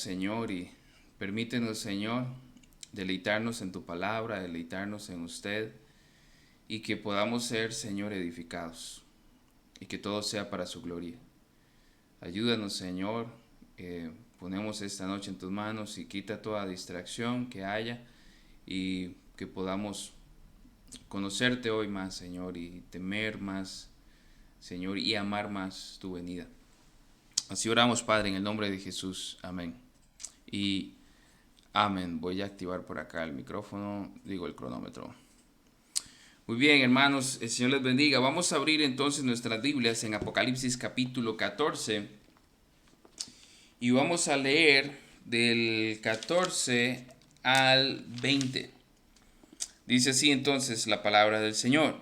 Señor, y permítenos, Señor, deleitarnos en tu palabra, deleitarnos en usted, y que podamos ser, Señor, edificados, y que todo sea para su gloria. Ayúdanos, Señor, ponemos esta noche en tus manos y quita toda distracción que haya, y que podamos conocerte hoy más, Señor, y temer más, Señor, y amar más tu venida. Así oramos, Padre, en el nombre de Jesús. Amén. Y amén. Voy a activar por acá el micrófono, el cronómetro. Muy bien, hermanos, el Señor les bendiga. Vamos a abrir entonces nuestras Biblias en Apocalipsis capítulo 14 y vamos a leer del 14 al 20. Dice así entonces la palabra del Señor.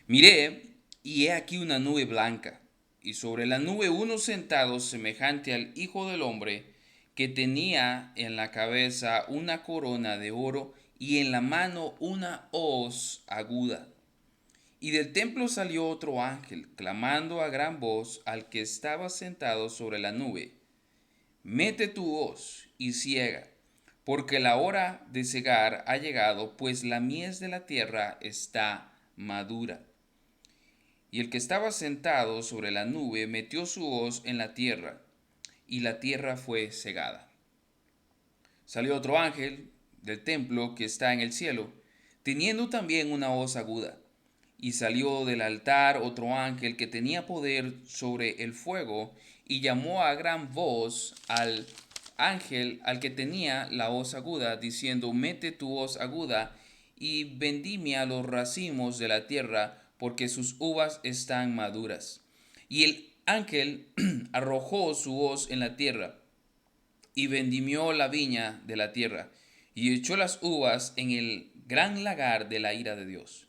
Miré, y he aquí una nube blanca, y sobre la nube uno sentado semejante al Hijo del Hombre, que tenía en la cabeza una corona de oro y en la mano una hoz aguda. Y del templo salió otro ángel, clamando a gran voz al que estaba sentado sobre la nube: Mete tu hoz y ciega, porque la hora de cegar ha llegado, pues la mies de la tierra está madura. Y el que estaba sentado sobre la nube metió su hoz en la tierra, y la tierra fue cegada. Salió otro ángel del templo que está en el cielo, teniendo también una hoz aguda. Y salió del altar otro ángel que tenía poder sobre el fuego, y llamó a gran voz al ángel al que tenía la hoz aguda, diciendo: Mete tu hoz aguda y vendimia los racimos de la tierra, porque sus uvas están maduras. Y el ángel arrojó su hoz en la tierra, y vendimió la viña de la tierra, y echó las uvas en el gran lagar de la ira de Dios.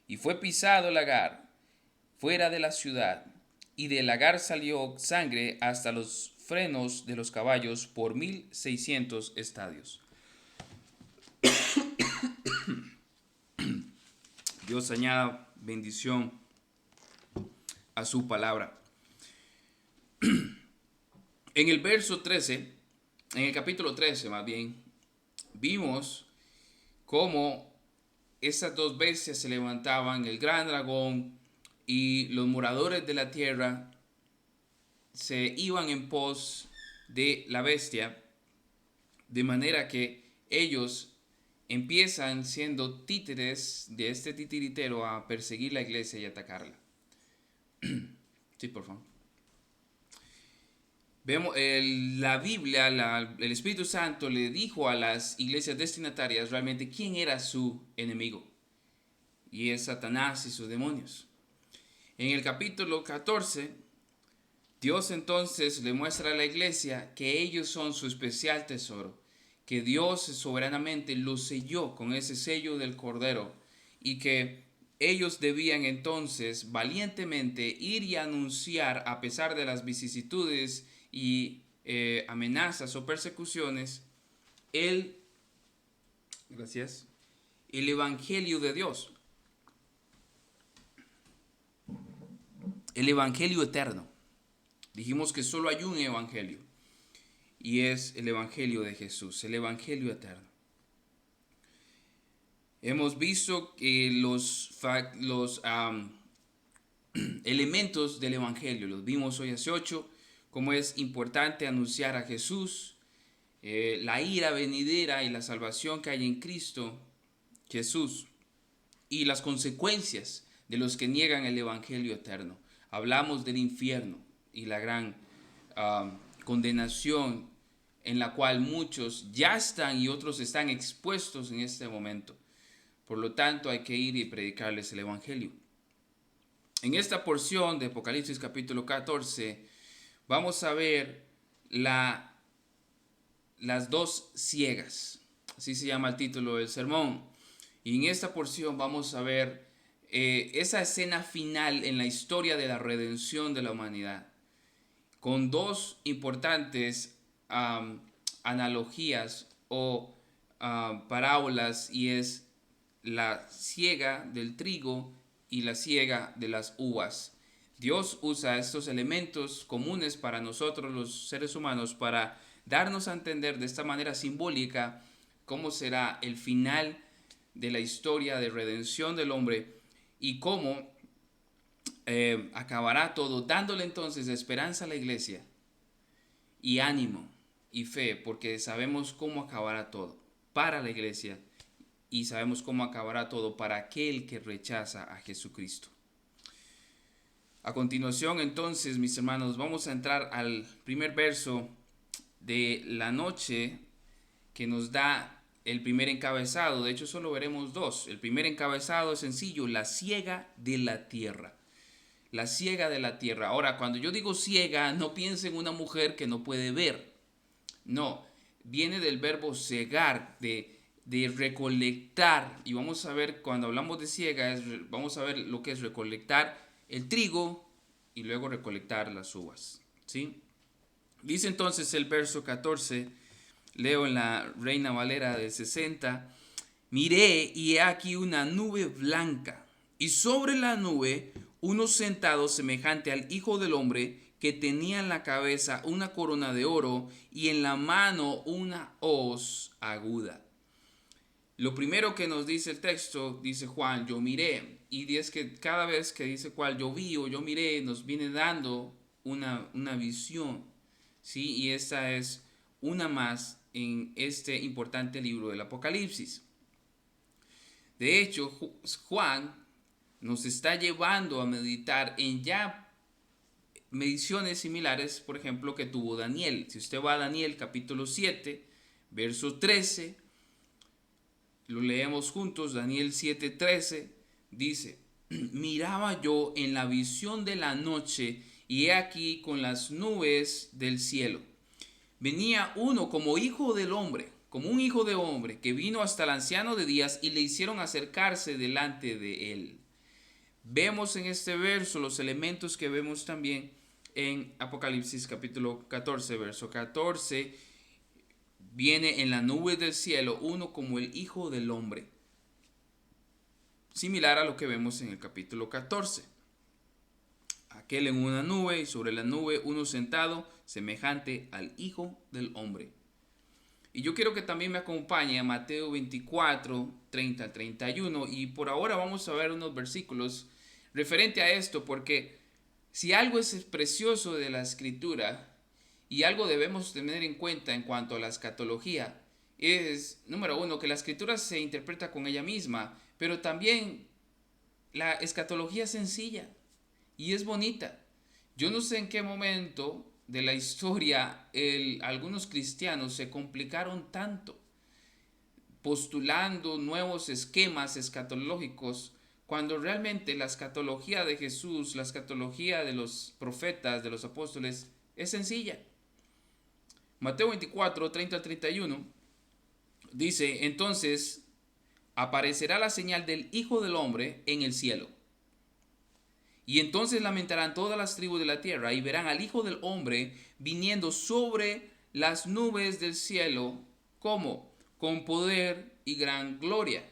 Y fue pisado el lagar fuera de la ciudad, y del lagar salió sangre hasta los frenos de los caballos por 1600 estadios. Dios añada bendición a su palabra. En el verso 13, en el capítulo 13 más bien, vimos cómo esas dos bestias se levantaban, el gran dragón y los moradores de la tierra se iban en pos de la bestia, de manera que ellos empiezan siendo títeres de este titiritero a perseguir la iglesia y atacarla. Sí, por favor. Vemos la Biblia, el Espíritu Santo le dijo a las iglesias destinatarias realmente quién era su enemigo, y es Satanás y sus demonios. En el capítulo 14, Dios entonces le muestra a la iglesia que ellos son su especial tesoro, que Dios soberanamente los selló con ese sello del Cordero, y que ellos debían entonces valientemente ir y anunciar, a pesar de las vicisitudes y amenazas o persecuciones, el, gracias, el Evangelio de Dios, el Evangelio eterno. Dijimos que solo hay un Evangelio, y es el Evangelio de Jesús, el Evangelio eterno. Hemos visto que los elementos del Evangelio, los vimos hoy hace 8, cómo es importante anunciar a Jesús, la ira venidera y la salvación que hay en Cristo Jesús, y las consecuencias de los que niegan el Evangelio eterno. Hablamos del infierno y la gran condenación en la cual muchos ya están y otros están expuestos en este momento. Por lo tanto, hay que ir y predicarles el Evangelio. En esta porción de Apocalipsis capítulo 14 vamos a ver las dos ciegas. Así se llama el título del sermón. Y en esta porción vamos a ver esa escena final en la historia de la redención de la humanidad, con dos importantes analogías o parábolas, y es la siega del trigo y la siega de las uvas. Dios usa estos elementos comunes para nosotros los seres humanos para darnos a entender de esta manera simbólica cómo será el final de la historia de redención del hombre y cómo acabará todo, dándole entonces esperanza a la iglesia y ánimo y fe, porque sabemos cómo acabará todo para la iglesia y sabemos cómo acabará todo para aquel que rechaza a Jesucristo. A continuación, entonces, mis hermanos, vamos a entrar al primer verso de la noche que nos da el primer encabezado. De hecho, solo veremos dos. El primer encabezado es sencillo: la ciega de la tierra. La ciega de la tierra. Ahora, cuando yo digo ciega, no piensen en una mujer que no puede ver. No, viene del verbo cegar, de recolectar. Y vamos a ver, cuando hablamos de ciega, vamos a ver lo que es recolectar el trigo y luego recolectar las uvas. ¿Sí? Dice entonces el verso 14, leo en la Reina Valera del 60, miré y he aquí una nube blanca, y sobre la nube uno sentado semejante al Hijo del Hombre, que tenía en la cabeza una corona de oro y en la mano una hoz aguda. Lo primero que nos dice el texto, dice Juan, yo miré, y es que cada vez que dice cual yo vi o yo miré, nos viene dando una visión, ¿sí? Y esta es una más en este importante libro del Apocalipsis. De hecho, Juan nos está llevando a meditar en ya mediciones similares, por ejemplo, que tuvo Daniel. Si usted va a Daniel capítulo 7, verso 13, lo leemos juntos. Daniel 7:13 dice, miraba yo en la visión de la noche, y he aquí con las nubes del cielo venía uno como hijo del hombre, como un hijo de hombre, que vino hasta el anciano de días y le hicieron acercarse delante de él. Vemos en este verso los elementos que vemos también en Apocalipsis capítulo 14, verso 14. Viene en la nube del cielo uno como el Hijo del Hombre, similar a lo que vemos en el capítulo 14. Aquel en una nube y sobre la nube uno sentado, semejante al Hijo del Hombre. Y yo quiero que también me acompañe a Mateo 24, 30 al 31. Y por ahora vamos a ver unos versículos referente a esto, porque si algo es precioso de la escritura y algo debemos tener en cuenta en cuanto a la escatología, es, número uno, que la escritura se interpreta con ella misma, pero también la escatología es sencilla y es bonita. Yo no sé en qué momento de la historia algunos cristianos se complicaron tanto postulando nuevos esquemas escatológicos, cuando realmente la escatología de Jesús, la escatología de los profetas, de los apóstoles, es sencilla. Mateo 24, 30 al 31 dice, entonces aparecerá la señal del Hijo del Hombre en el cielo. Y entonces lamentarán todas las tribus de la tierra y verán al Hijo del Hombre viniendo sobre las nubes del cielo, ¿cómo? Con poder y gran gloria.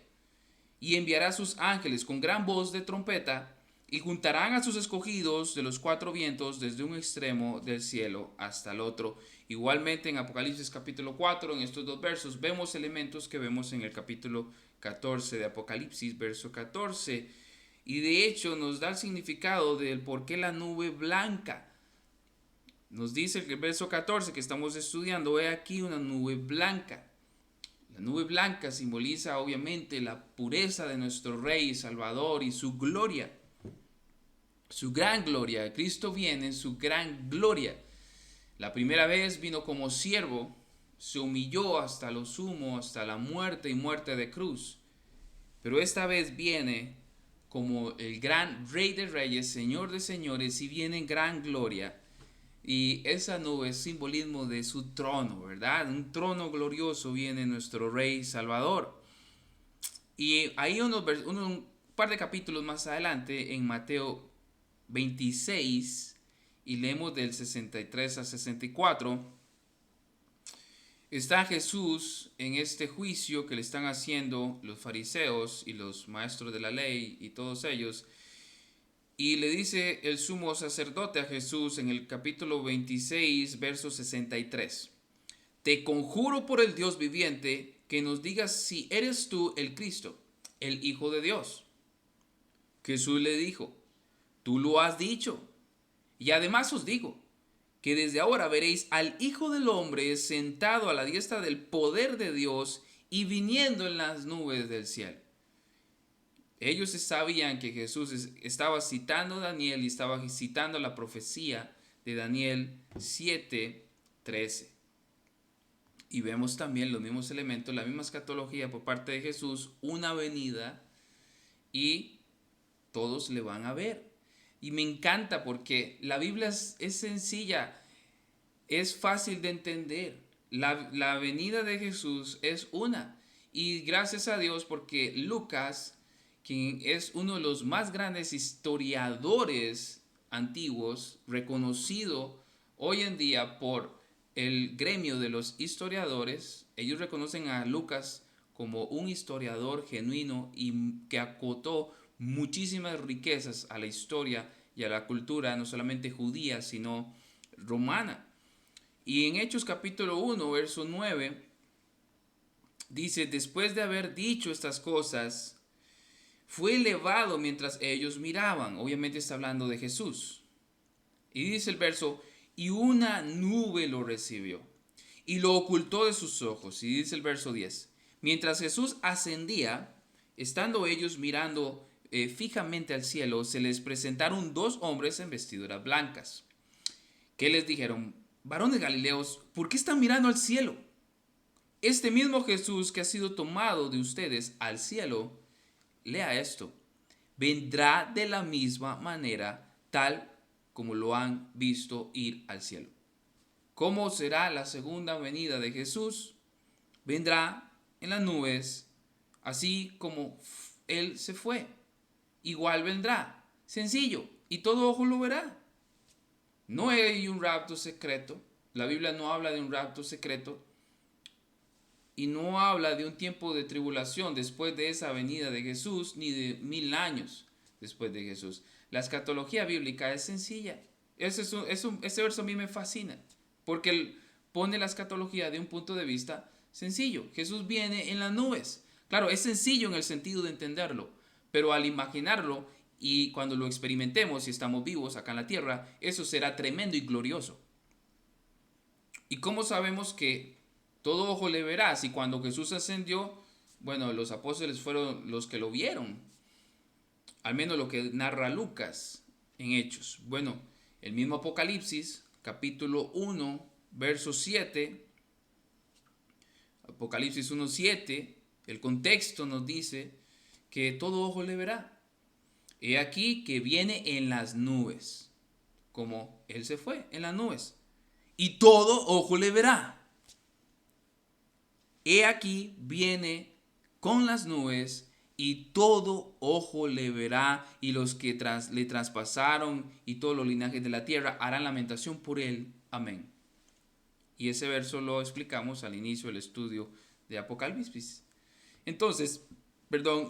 Y enviará a sus ángeles con gran voz de trompeta y juntarán a sus escogidos de los cuatro vientos desde un extremo del cielo hasta el otro. Igualmente en Apocalipsis capítulo 4, en estos dos versos, vemos elementos que vemos en el capítulo 14 de Apocalipsis, verso 14. Y de hecho nos da el significado del por qué la nube blanca. Nos dice el verso 14 que estamos estudiando, he aquí una nube blanca. La nube blanca simboliza obviamente la pureza de nuestro Rey y Salvador y su gloria, su gran gloria. Cristo viene en su gran gloria. La primera vez vino como siervo, se humilló hasta lo sumo, hasta la muerte y muerte de cruz. Pero esta vez viene como el gran Rey de Reyes, Señor de Señores, y viene en gran gloria. Y esa nube es simbolismo de su trono, ¿verdad? Un trono glorioso viene nuestro Rey Salvador. Y ahí un par de capítulos más adelante, en Mateo 26, y leemos del 63 al 64, está Jesús en este juicio que le están haciendo los fariseos y los maestros de la ley y todos ellos. Y le dice el sumo sacerdote a Jesús en el capítulo 26, verso 63. te conjuro por el Dios viviente que nos digas si eres tú el Cristo, el Hijo de Dios. Jesús le dijo, tú lo has dicho. Y además os digo, que desde ahora veréis al Hijo del Hombre sentado a la diestra del poder de Dios y viniendo en las nubes del cielo. Ellos sabían que Jesús estaba citando a Daniel y estaba citando la profecía de Daniel 7:13. Y vemos también los mismos elementos, la misma escatología por parte de Jesús, una venida y todos le van a ver. Y me encanta porque la Biblia es sencilla, es fácil de entender. La venida de Jesús es una. Y gracias a Dios porque Lucas, quien es uno de los más grandes historiadores antiguos, reconocido hoy en día por el gremio de los historiadores, ellos reconocen a Lucas como un historiador genuino y que acotó muchísimas riquezas a la historia y a la cultura, no solamente judía, sino romana. Y en Hechos capítulo 1, verso 9, dice, después de haber dicho estas cosas, fue elevado mientras ellos miraban. Obviamente está hablando de Jesús. Y dice el verso, y una nube lo recibió y lo ocultó de sus ojos. Y dice el verso 10, mientras Jesús ascendía, estando ellos mirando fijamente al cielo, se les presentaron dos hombres en vestiduras blancas, que les dijeron, varones galileos, ¿por qué están mirando al cielo? Este mismo Jesús que ha sido tomado de ustedes al cielo, lea esto, vendrá de la misma manera tal como lo han visto ir al cielo. ¿Cómo será la segunda venida de Jesús? Vendrá en las nubes, así como Él se fue. Igual vendrá, sencillo, y todo ojo lo verá. No hay un rapto secreto, la Biblia no habla de un rapto secreto, y no habla de un tiempo de tribulación después de esa venida de Jesús, ni de 1000 años después de Jesús. La escatología bíblica es sencilla. Ese verso a mí me fascina, porque él pone la escatología de un punto de vista sencillo. Jesús viene en las nubes. Claro, es sencillo en el sentido de entenderlo, pero al imaginarlo y cuando lo experimentemos y estamos vivos acá en la tierra, eso será tremendo y glorioso. ¿Y cómo sabemos que todo ojo le verá? Si cuando Jesús ascendió, bueno, los apóstoles fueron los que lo vieron, al menos lo que narra Lucas en Hechos. Bueno, el mismo Apocalipsis, capítulo 1, verso 7, Apocalipsis 1:7, el contexto nos dice que todo ojo le verá. He aquí que viene en las nubes, como Él se fue en las nubes, y todo ojo le verá. He aquí viene con las nubes y todo ojo le verá, y los que le traspasaron y todos los linajes de la tierra harán lamentación por él. Amén. Y ese verso lo explicamos al inicio del estudio de Apocalipsis. Entonces,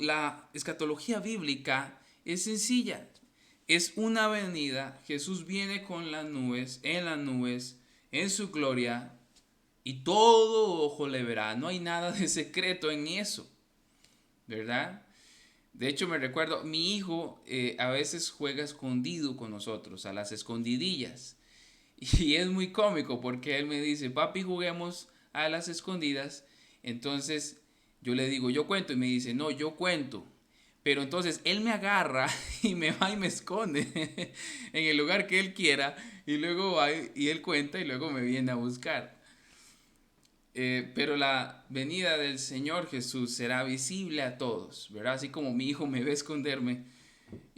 la escatología bíblica es sencilla. Es una venida. Jesús viene con las nubes, en su gloria, y todo ojo le verá. No hay nada de secreto en eso, ¿verdad? De hecho, me recuerdo, mi hijo a veces juega escondido con nosotros, a las escondidillas. Y es muy cómico porque él me dice, papi, juguemos a las escondidas. Entonces yo le digo, yo cuento, y me dice, no, yo cuento. Pero entonces él me agarra y me va y me esconde en el lugar que él quiera, y luego va y él cuenta y luego me viene a buscar. Pero la venida del Señor Jesús será visible a todos, ¿verdad? Así como mi hijo me ve esconderme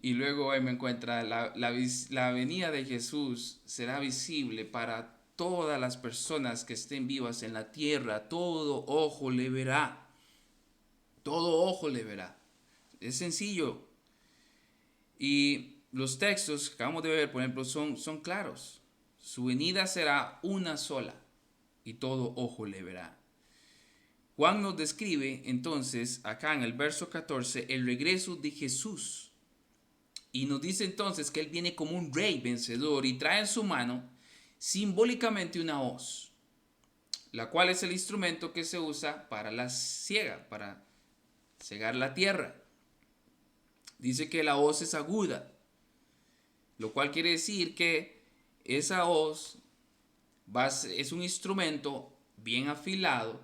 y luego ahí me encuentra, la venida de Jesús será visible para todas las personas que estén vivas en la tierra. Todo ojo le verá. Todo ojo le verá. Es sencillo. Y los textos que acabamos de ver, por ejemplo, son claros. Su venida será una sola y todo ojo le verá. Juan nos describe entonces acá en el verso 14 el regreso de Jesús. Y nos dice entonces que él viene como un rey vencedor y trae en su mano simbólicamente una hoz. la cual es el instrumento que se usa para la siega, para cegar la tierra. Dice que la hoz es aguda, lo cual quiere decir que esa hoz es un instrumento bien afilado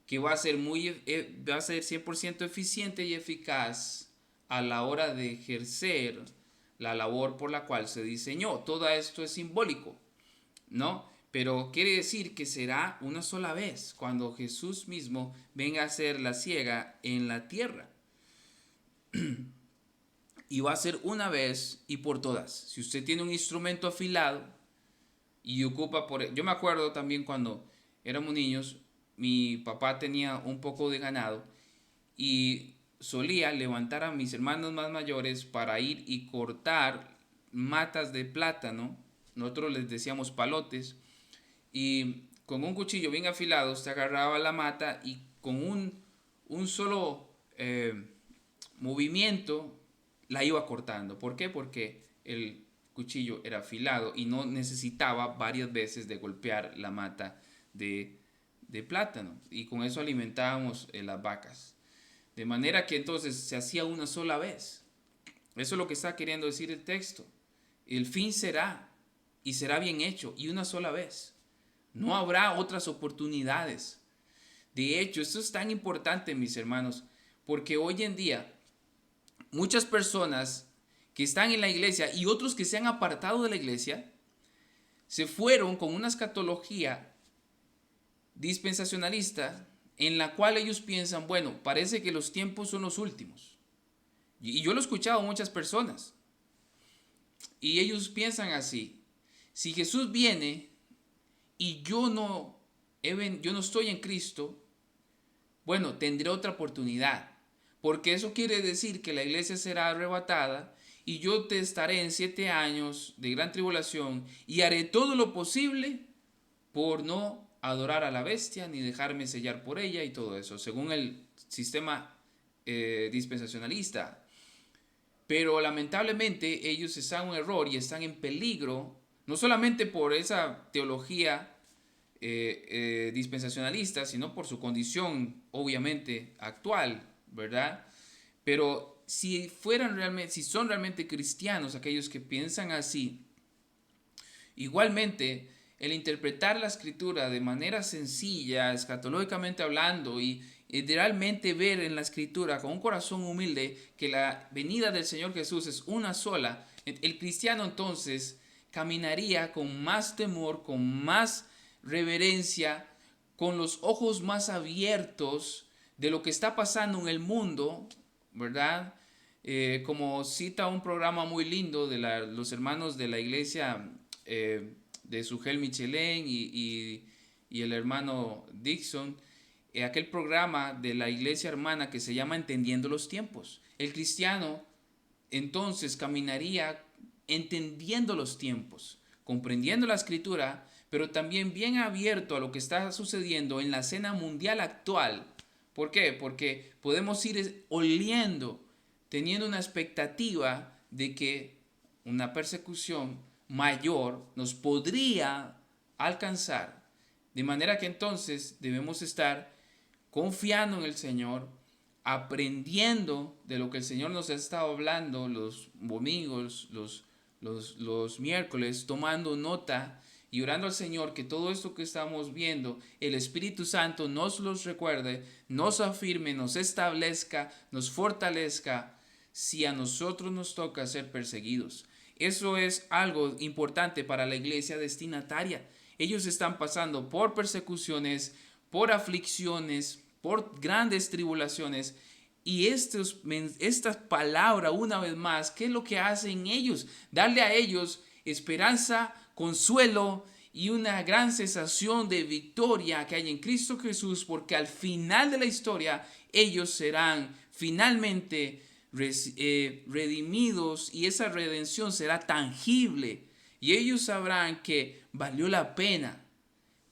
que va a ser, va a ser 100% eficiente y eficaz a la hora de ejercer la labor por la cual se diseñó. Todo esto es simbólico, ¿no? Pero quiere decir que será una sola vez cuando Jesús mismo venga a hacer la siega en la tierra. Y va a ser una vez y por todas. Si usted tiene un instrumento afilado y ocupa Yo me acuerdo también cuando éramos niños, mi papá tenía un poco de ganado y solía levantar a mis hermanos más mayores para ir y cortar matas de plátano. Nosotros les decíamos palotes. Y con un cuchillo bien afilado usted agarraba la mata y con un solo movimiento la iba cortando. ¿Por qué? Porque el cuchillo era afilado y no necesitaba varias veces de golpear la mata de plátano. Y con eso alimentábamos las vacas. De manera que entonces se hacía una sola vez. Eso es lo que está queriendo decir el texto. El fin será, y será bien hecho, y una sola vez. No habrá otras oportunidades. De hecho, esto es tan importante, mis hermanos, porque hoy en día muchas personas que están en la iglesia y otros que se han apartado de la iglesia se fueron con una escatología dispensacionalista en la cual ellos piensan, bueno, parece que los tiempos son los últimos. Y yo lo he escuchado a muchas personas. Y ellos piensan así: si Jesús viene y yo no estoy en Cristo, bueno, tendré otra oportunidad. Porque eso quiere decir que la iglesia será arrebatada y yo te estaré en 7 años de gran tribulación y haré todo lo posible por no adorar a la bestia ni dejarme sellar por ella y todo eso, según el sistema dispensacionalista. Pero lamentablemente ellos están en un error y están en peligro, no solamente por esa teología dispensacionalista, sino por su condición obviamente actual, ¿verdad? Pero si son realmente cristianos aquellos que piensan así, igualmente el interpretar la escritura de manera sencilla, escatológicamente hablando, y realmente ver en la escritura con un corazón humilde que la venida del Señor Jesús es una sola, el cristiano entonces caminaría con más temor, con más reverencia, con los ojos más abiertos de lo que está pasando en el mundo, ¿verdad? Como cita un programa muy lindo de los hermanos de la iglesia de Sugel Michelén y el hermano Dixon, aquel programa de la iglesia hermana que se llama Entendiendo los Tiempos. El cristiano entonces caminaría entendiendo los tiempos, comprendiendo la escritura, pero también bien abierto a lo que está sucediendo en la escena mundial actual. ¿Por qué? Porque podemos ir oliendo, teniendo una expectativa de que una persecución mayor nos podría alcanzar. De manera que entonces debemos estar confiando en el Señor, aprendiendo de lo que el Señor nos ha estado hablando los domingos, los miércoles, tomando nota y orando al Señor que todo esto que estamos viendo, el Espíritu Santo nos los recuerde, nos afirme, nos establezca, nos fortalezca si a nosotros nos toca ser perseguidos. Eso es algo importante para la iglesia destinataria. Ellos están pasando por persecuciones, por aflicciones, por grandes tribulaciones. Y esta palabra, una vez más, ¿qué es lo que hacen ellos? Darle a ellos esperanza, consuelo y una gran sensación de victoria que hay en Cristo Jesús, porque al final de la historia ellos serán finalmente redimidos y esa redención será tangible y ellos sabrán que valió la pena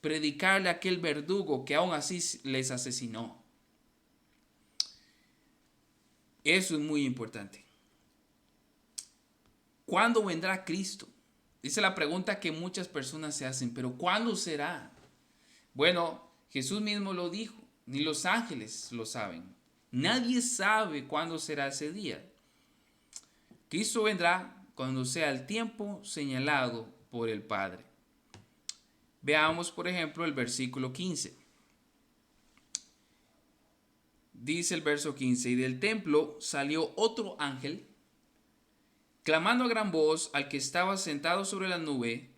predicarle a aquel verdugo que aún así les asesinó. Eso es muy importante. ¿Cuándo vendrá Cristo? Esa es la pregunta que muchas personas se hacen, pero ¿cuándo será? Bueno, Jesús mismo lo dijo, ni los ángeles lo saben. Nadie sabe cuándo será ese día. Cristo vendrá cuando sea el tiempo señalado por el Padre. Veamos, por ejemplo, el versículo 15. Dice el verso 15, y del templo salió otro ángel, clamando a gran voz al que estaba sentado sobre la nube,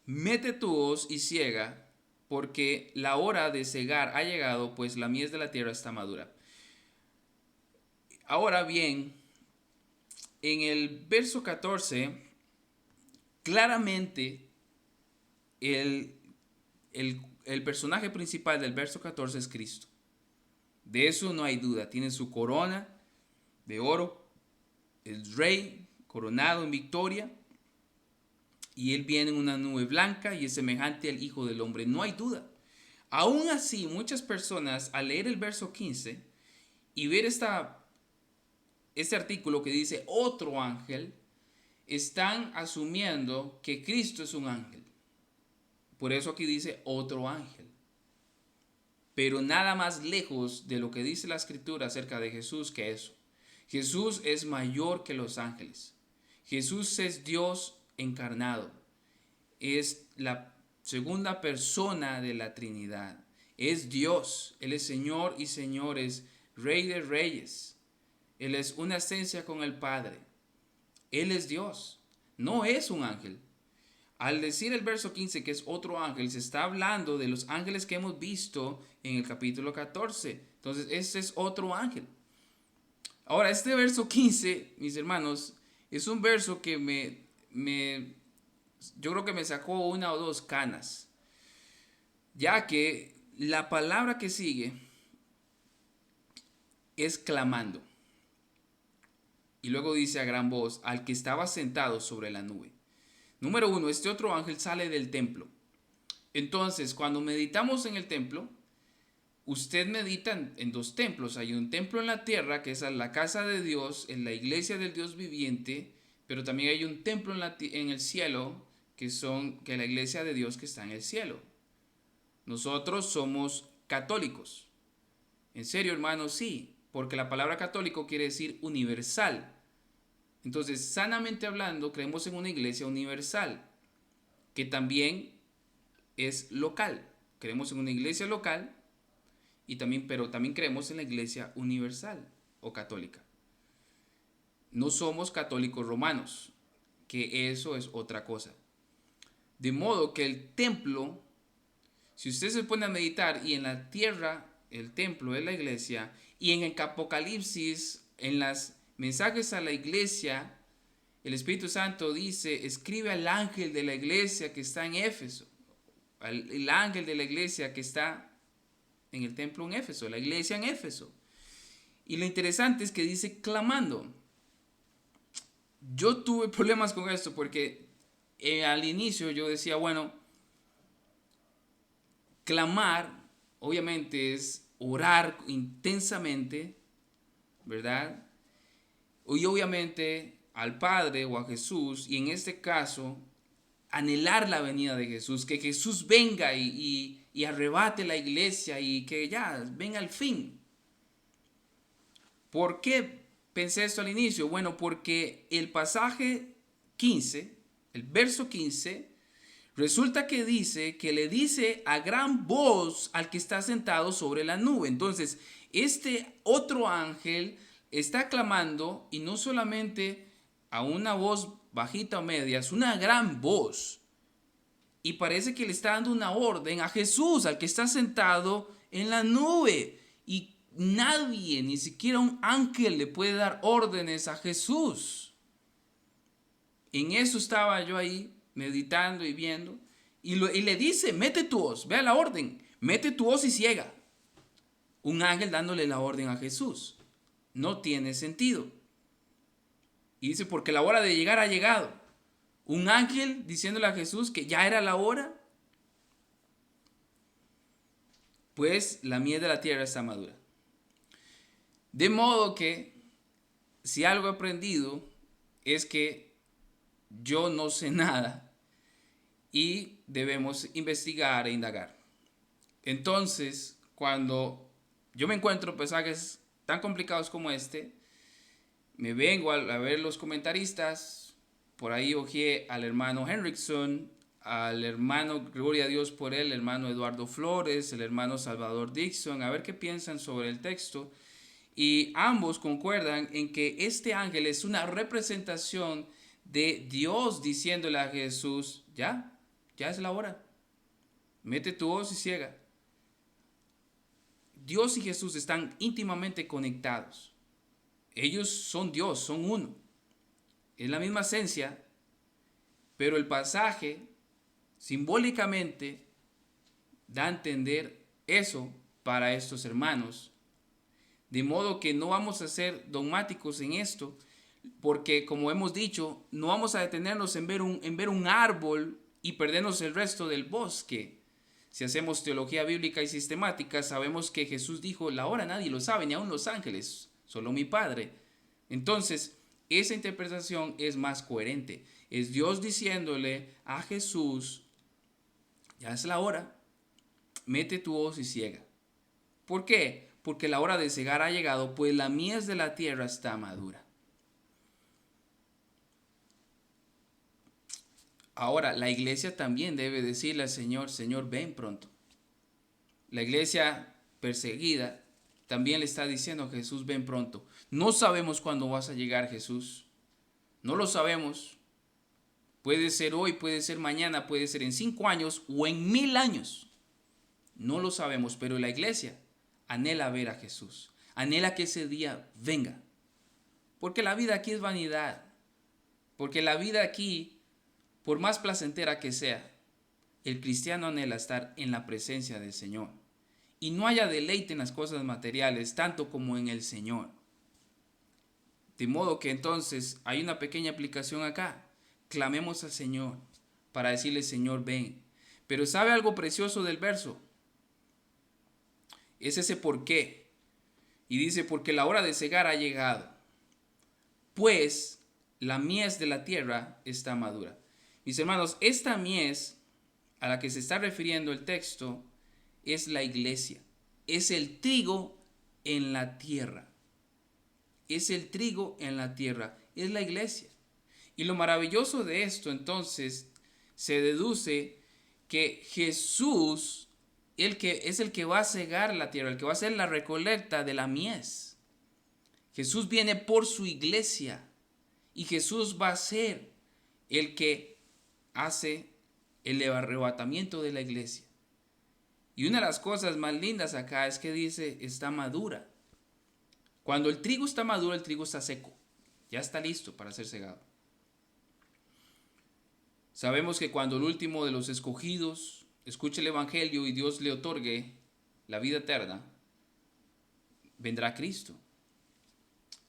mete tu hoz y ciega, porque la hora de cegar ha llegado, pues la mies de la tierra está madura. Ahora bien, en el verso 14, claramente el personaje principal del verso 14 es Cristo. De eso no hay duda. Tiene su corona de oro, es rey, coronado en victoria, y él viene en una nube blanca y es semejante al Hijo del Hombre. No hay duda. Aún así, muchas personas al leer el verso 15 y ver este artículo que dice otro ángel, están asumiendo que Cristo es un ángel. Por eso aquí dice otro ángel. Pero nada más lejos de lo que dice la Escritura acerca de Jesús que eso. Jesús es mayor que los ángeles. Jesús es Dios encarnado. Es la segunda persona de la Trinidad. Es Dios. Él es Señor y señores, Rey de reyes. Él es una esencia con el Padre. Él es Dios. No es un ángel. Al decir el verso 15 que es otro ángel, se está hablando de los ángeles que hemos visto en el capítulo 14. Entonces, este es otro ángel. Ahora, este verso 15, mis hermanos, es un verso que yo creo que me sacó una o dos canas. Ya que la palabra que sigue es clamando. Y luego dice a gran voz, al que estaba sentado sobre la nube. Número 1, este otro ángel sale del templo. Entonces, cuando meditamos en el templo, usted medita en dos templos. Hay un templo en la tierra, que es la casa de Dios, en la iglesia del Dios viviente, pero también hay un templo en el cielo, que es la iglesia de Dios que está en el cielo. Nosotros somos católicos. En serio, hermanos, sí, porque la palabra católico quiere decir universal. Entonces, sanamente hablando, creemos en una iglesia universal, que también es local. Creemos en una iglesia local, pero también creemos en la iglesia universal o católica. No somos católicos romanos, que eso es otra cosa. De modo que el templo, si usted se pone a meditar, y en la tierra el templo es la iglesia, y en el Apocalipsis, en los mensajes a la iglesia, el Espíritu Santo dice, escribe al ángel de la iglesia que está en Éfeso, el ángel de la iglesia que está en el templo en Éfeso, la iglesia en Éfeso. Y lo interesante es que dice clamando. Yo tuve problemas con esto porque al inicio yo decía, bueno, clamar obviamente es orar intensamente, ¿verdad? Y obviamente al Padre o a Jesús, y en este caso anhelar la venida de Jesús, que Jesús venga y arrebate la iglesia y que ya venga al fin. ¿Por qué pensé esto al inicio? Bueno, porque el pasaje 15, el verso 15, resulta que dice que le dice a gran voz al que está sentado sobre la nube. Entonces, este otro ángel está clamando, y no solamente a una voz bajita o media, es una gran voz. Y parece que le está dando una orden a Jesús, al que está sentado en la nube. Y nadie, ni siquiera un ángel, le puede dar órdenes a Jesús. En eso estaba yo ahí meditando y viendo. Y le dice, mete tu hoz, vea la orden, mete tu hoz y ciega. Un ángel dándole la orden a Jesús. No tiene sentido. Y dice, porque la hora de llegar ha llegado. Un ángel diciéndole a Jesús que ya era la hora. Pues la miel de la tierra está madura. De modo que, si algo he aprendido, es que yo no sé nada y debemos investigar e indagar. Entonces, cuando yo me encuentro pasajes tan complicados como este, me vengo a ver los comentaristas. Por ahí ojeé al hermano Henriksen, al hermano, gloria a Dios por él, el hermano Eduardo Flores, el hermano Salvador Dixon, a ver qué piensan sobre el texto. Y ambos concuerdan en que este ángel es una representación de Dios diciéndole a Jesús, ya es la hora, mete tu hoz y ciega. Dios y Jesús están íntimamente conectados. Ellos son Dios, son uno. Es la misma esencia, pero el pasaje simbólicamente da a entender eso para estos hermanos. De modo que no vamos a ser dogmáticos en esto, porque como hemos dicho, no vamos a detenernos en ver un árbol y perdernos el resto del bosque. Si hacemos teología bíblica y sistemática, sabemos que Jesús dijo, la hora nadie lo sabe, ni aun los ángeles, solo mi Padre. Entonces, esa interpretación es más coherente. Es Dios diciéndole a Jesús, ya es la hora, mete tu hoz y ciega. ¿Por qué? Porque la hora de cegar ha llegado, pues la mies de la tierra está madura. Ahora, la iglesia también debe decirle al Señor, Señor, ven pronto. La iglesia perseguida también le está diciendo a Jesús, ven pronto. No sabemos cuándo vas a llegar, Jesús. No lo sabemos. Puede ser hoy, puede ser mañana, puede ser en 5 años o en 1000 años. No lo sabemos, pero la iglesia anhela ver a Jesús. Anhela que ese día venga. Porque la vida aquí es vanidad. Porque la vida aquí, por más placentera que sea, el cristiano anhela estar en la presencia del Señor. Y no haya deleite en las cosas materiales, tanto como en el Señor. De modo que entonces hay una pequeña aplicación acá. Clamemos al Señor para decirle, Señor, ven. Pero ¿sabe algo precioso del verso? Es ese por qué. Y dice, porque la hora de cegar ha llegado, pues la mies de la tierra está madura. Mis hermanos, esta mies a la que se está refiriendo el texto es la iglesia. Es el trigo en la tierra. Es el trigo en la tierra. Es la iglesia. Y lo maravilloso de esto entonces se deduce que Jesús es el que va a cegar la tierra, el que va a hacer la recolecta de la mies. Jesús viene por su iglesia y Jesús va a ser el que hace el arrebatamiento de la iglesia. Y una de las cosas más lindas acá es que dice, está madura. Cuando el trigo está maduro, el trigo está seco. Ya está listo para ser cegado. Sabemos que cuando el último de los escogidos escuche el evangelio y Dios le otorgue la vida eterna, vendrá Cristo.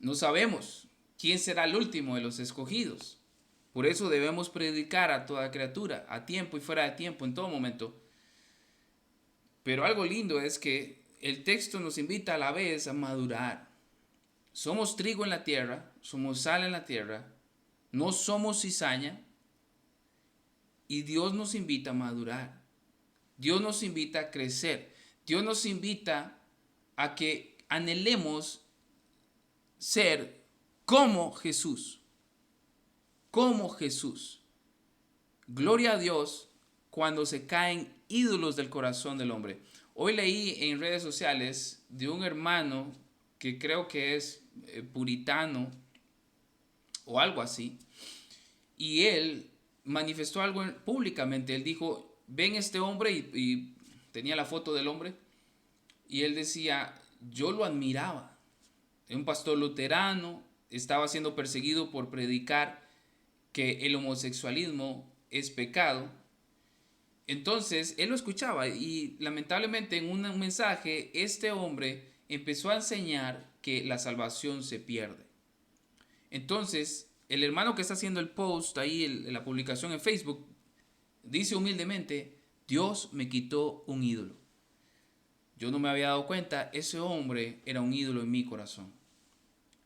No sabemos quién será el último de los escogidos. Por eso debemos predicar a toda criatura, a tiempo y fuera de tiempo, en todo momento. Pero algo lindo es que el texto nos invita a la vez a madurar. Somos trigo en la tierra, somos sal en la tierra, no somos cizaña, y Dios nos invita a madurar. Dios nos invita a crecer. Dios nos invita a que anhelemos ser como Jesús. Como Jesús. Gloria a Dios cuando se caen ídolos del corazón del hombre. Hoy leí en redes sociales de un hermano que creo que es puritano o algo así. Y él manifestó algo públicamente. Él dijo, ven este hombre y tenía la foto del hombre. Y él decía, yo lo admiraba. Un pastor luterano, estaba siendo perseguido por predicar que el homosexualismo es pecado. Entonces él lo escuchaba y lamentablemente en un mensaje este hombre empezó a enseñar que la salvación se pierde. Entonces el hermano que está haciendo el post ahí, la publicación en Facebook, dice humildemente, Dios me quitó un ídolo. Yo no me había dado cuenta, ese hombre era un ídolo en mi corazón.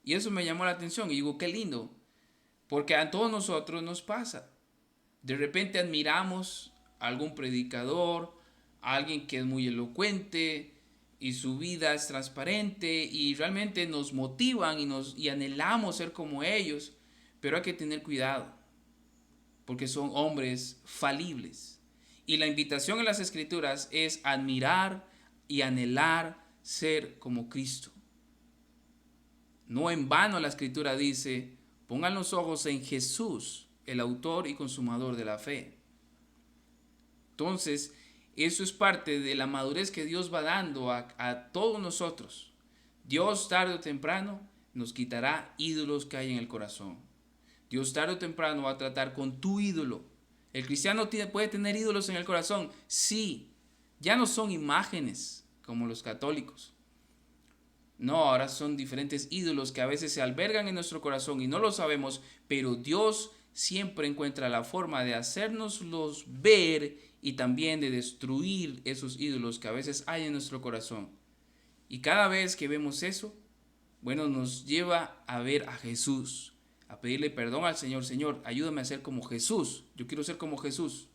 Y eso me llamó la atención y digo, qué lindo, porque a todos nosotros nos pasa. De repente admiramos a algún predicador, alguien que es muy elocuente y su vida es transparente y realmente nos motivan y anhelamos ser como ellos, pero hay que tener cuidado porque son hombres falibles. Y la invitación en las escrituras es admirar y anhelar ser como Cristo. No en vano la escritura dice, pongan los ojos en Jesús, el autor y consumador de la fe. Entonces, eso es parte de la madurez que Dios va dando a todos nosotros. Dios tarde o temprano nos quitará ídolos que hay en el corazón. Dios tarde o temprano va a tratar con tu ídolo. El cristiano puede tener ídolos en el corazón. Sí, ya no son imágenes como los católicos. No, ahora son diferentes ídolos que a veces se albergan en nuestro corazón y no lo sabemos, pero Dios siempre encuentra la forma de hacernoslos ver y también de destruir esos ídolos que a veces hay en nuestro corazón. Y cada vez que vemos eso, bueno, nos lleva a ver a Jesús, a pedirle perdón al Señor. Señor, ayúdame a ser como Jesús. Yo quiero ser como Jesús,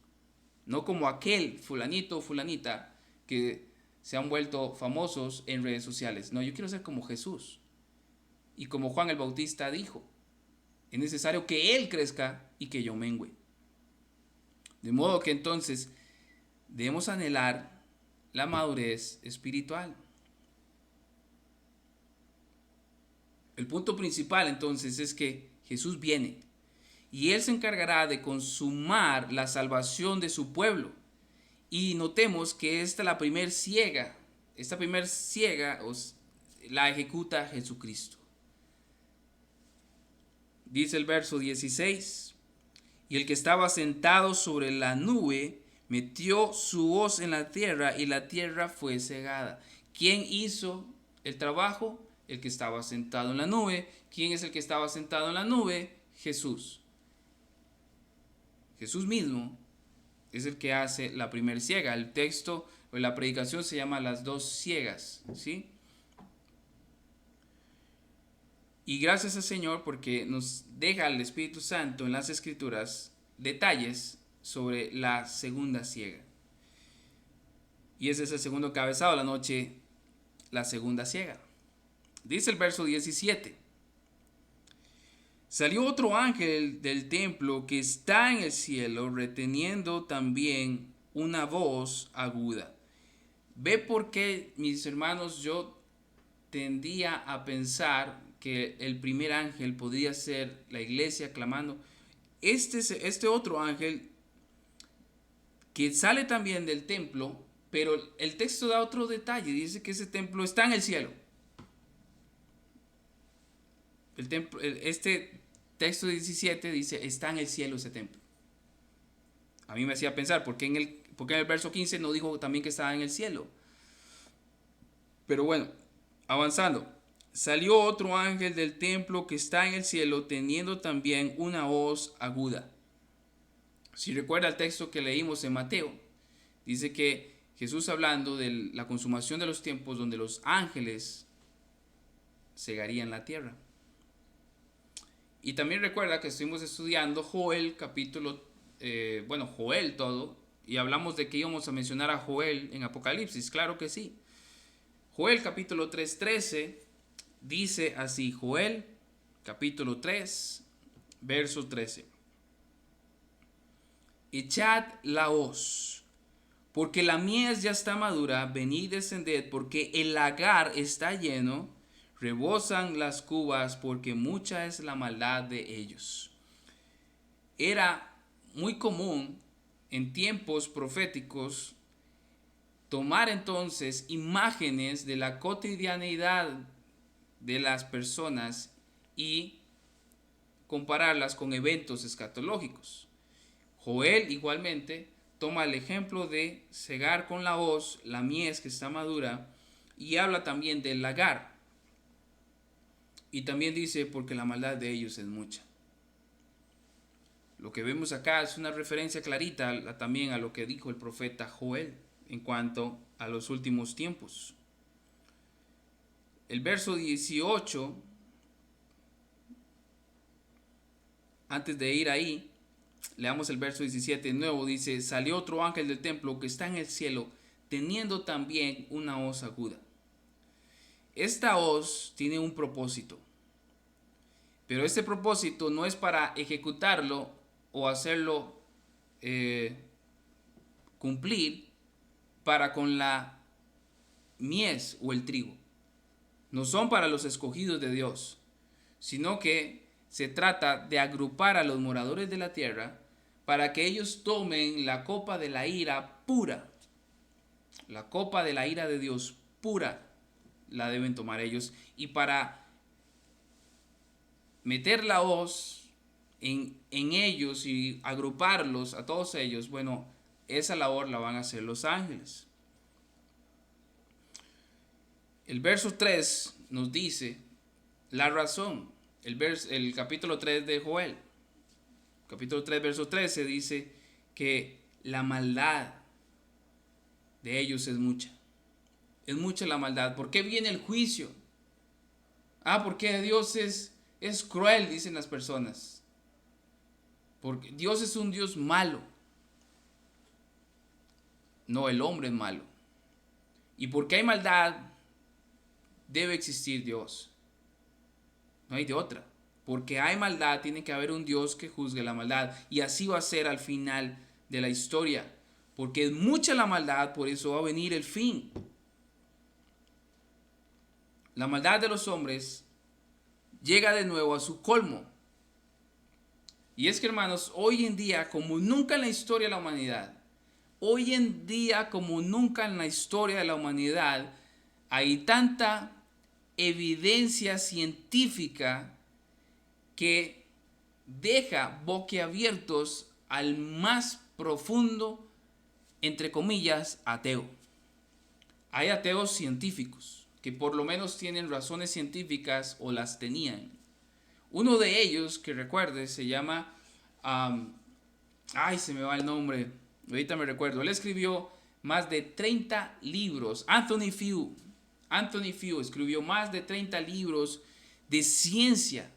no como aquel fulanito o fulanita que se han vuelto famosos en redes sociales. No, yo quiero ser como Jesús. Y como Juan el Bautista dijo, es necesario que Él crezca y que yo mengüe. De modo que entonces debemos anhelar la madurez espiritual. El punto principal entonces es que Jesús viene y Él se encargará de consumar la salvación de su pueblo. Y notemos que esta primer ciega la ejecuta Jesucristo. Dice el verso 16, y el que estaba sentado sobre la nube metió su hoz en la tierra y la tierra fue cegada. ¿Quién hizo el trabajo? El que estaba sentado en la nube. ¿Quién es el que estaba sentado en la nube? Jesús. Jesús mismo es el que hace la primera ciega. El texto o la predicación se llama las dos ciegas, ¿sí? Y gracias al Señor porque nos deja el Espíritu Santo en las Escrituras detalles sobre la segunda ciega. Y ese es el segundo cabezado de la noche, la segunda ciega. Dice el verso 17. Salió otro ángel del templo que está en el cielo, reteniendo también una voz aguda. ¿Ve por qué, mis hermanos, yo tendía a pensar que el primer ángel podría ser la iglesia clamando? Este otro ángel que sale también del templo, pero el texto da otro detalle, dice que ese templo está en el cielo. Este texto 17 dice, está en el cielo ese templo. A mí me hacía pensar, ¿por qué en el verso 15 no dijo también que estaba en el cielo? Pero bueno, avanzando. Salió otro ángel del templo que está en el cielo, teniendo también una hoz aguda. Si recuerda el texto que leímos en Mateo, dice que Jesús hablando de la consumación de los tiempos donde los ángeles cegarían la tierra. Y también recuerda que estuvimos estudiando Joel Joel todo, y hablamos de que íbamos a mencionar a Joel en Apocalipsis, claro que sí. Joel capítulo 3:13 dice así, Joel capítulo 3, verso 13. Echad la hoz, porque la mies ya está madura, venid descended, porque el lagar está lleno, rebosan las cubas, porque mucha es la maldad de ellos. Era muy común en tiempos proféticos tomar entonces imágenes de la cotidianidad de las personas y compararlas con eventos escatológicos. Joel igualmente toma el ejemplo de cegar con la hoz la mies que está madura y habla también del lagar. Y también dice porque la maldad de ellos es mucha. Lo que vemos acá es una referencia clarita también a lo que dijo el profeta Joel en cuanto a los últimos tiempos. El verso 18, antes de ir ahí, leamos el verso 17 de nuevo, dice, salió otro ángel del templo que está en el cielo, teniendo también una hoz aguda. Esta hoz tiene un propósito, pero este propósito no es para ejecutarlo o hacerlo cumplir para con la mies o el trigo. No son para los escogidos de Dios, sino que se trata de agrupar a los moradores de la tierra para que ellos tomen la copa de la ira pura. La copa de la ira de Dios pura la deben tomar ellos. Y para meter la hoz en ellos y agruparlos a todos ellos, bueno, esa labor la van a hacer los ángeles. El verso 3 nos dice la razón. El capítulo 3 de Joel, capítulo 3, verso 13, dice que la maldad de ellos es mucha. Es mucha la maldad. ¿Por qué viene el juicio? Porque Dios es cruel, dicen las personas. Porque Dios es un Dios malo. No, el hombre es malo. Y porque hay maldad, debe existir Dios. No hay de otra. Porque hay maldad, tiene que haber un Dios que juzgue la maldad. Y así va a ser al final de la historia. Porque es mucha la maldad, por eso va a venir el fin. La maldad de los hombres llega de nuevo a su colmo. Y es que, hermanos, hoy en día, como nunca en la historia de la humanidad, hay tanta evidencia científica que deja boquiabiertos al más profundo, entre comillas, ateo. Hay ateos científicos que por lo menos tienen razones científicas o las tenían. Uno de ellos, que recuerde, se llama... se me va el nombre. Ahorita me recuerdo. Él escribió más de 30 libros. Anthony Flew escribió más de 30 libros de ciencia,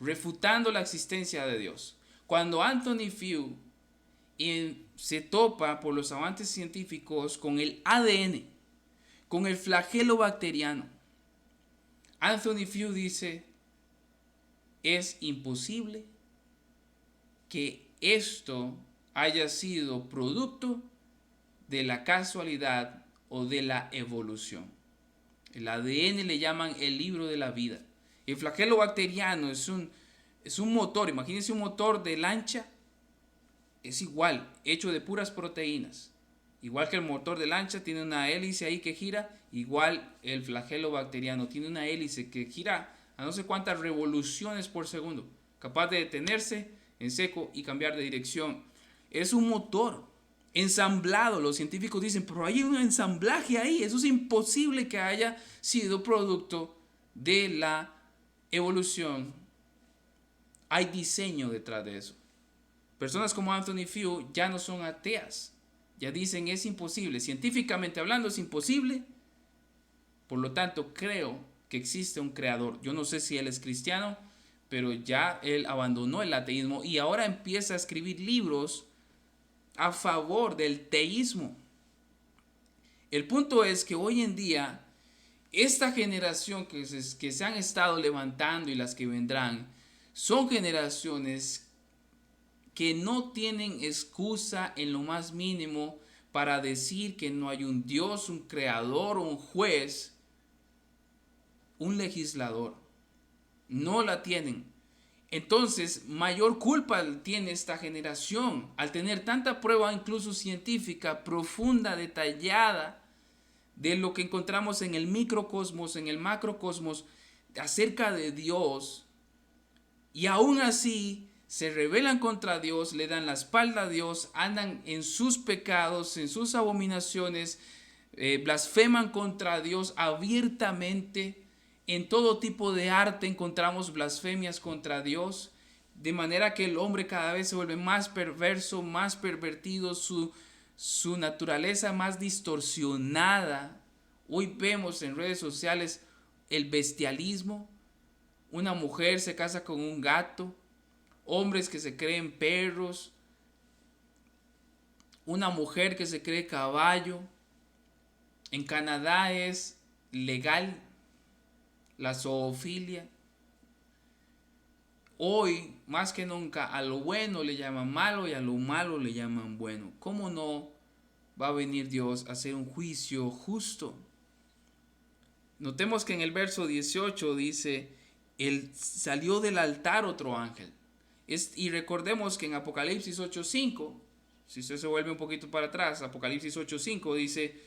refutando la existencia de Dios. Cuando Anthony Flew se topa por los avances científicos con el ADN, con el flagelo bacteriano, Anthony Flew dice, es imposible que esto haya sido producto de la casualidad o de la evolución. El ADN le llaman el libro de la vida. El flagelo bacteriano es un motor, imagínense un motor de lancha, es igual, hecho de puras proteínas. Igual que el motor de lancha tiene una hélice ahí que gira, igual el flagelo bacteriano tiene una hélice que gira a no sé cuántas revoluciones por segundo, capaz de detenerse en seco y cambiar de dirección. Es un motor ensamblado. Los científicos dicen, pero hay un ensamblaje ahí, eso es imposible que haya sido producto de la evolución. Hay diseño detrás de eso. Personas como Anthony Flew ya no son ateas, ya dicen es imposible, científicamente hablando es imposible, por lo tanto creo que existe un creador. Yo no sé si él es cristiano, pero ya él abandonó el ateísmo y ahora empieza a escribir libros a favor del teísmo. El punto es que hoy en día esta generación que se han estado levantando y las que vendrán son generaciones que no tienen excusa en lo más mínimo para decir que no hay un Dios, un creador, un juez, un legislador. No la tienen. Entonces, mayor culpa tiene esta generación al tener tanta prueba, incluso científica, profunda, detallada, de lo que encontramos en el microcosmos, en el macrocosmos, acerca de Dios. Y aún así se rebelan contra Dios, le dan la espalda a Dios, andan en sus pecados, en sus abominaciones, blasfeman contra Dios abiertamente. En todo tipo de arte encontramos blasfemias contra Dios, de manera que el hombre cada vez se vuelve más perverso, más pervertido, su naturaleza más distorsionada. Hoy vemos en redes sociales el bestialismo. Una mujer se casa con un gato, hombres que se creen perros, una mujer que se cree caballo. En Canadá es legal la zoofilia. Hoy, más que nunca, a lo bueno le llaman malo y a lo malo le llaman bueno. ¿Cómo no va a venir Dios a hacer un juicio justo? Notemos que en el verso 18 dice, salió del altar otro ángel. Y recordemos que en Apocalipsis 8:5, si usted se vuelve un poquito para atrás, Apocalipsis 8:5 dice,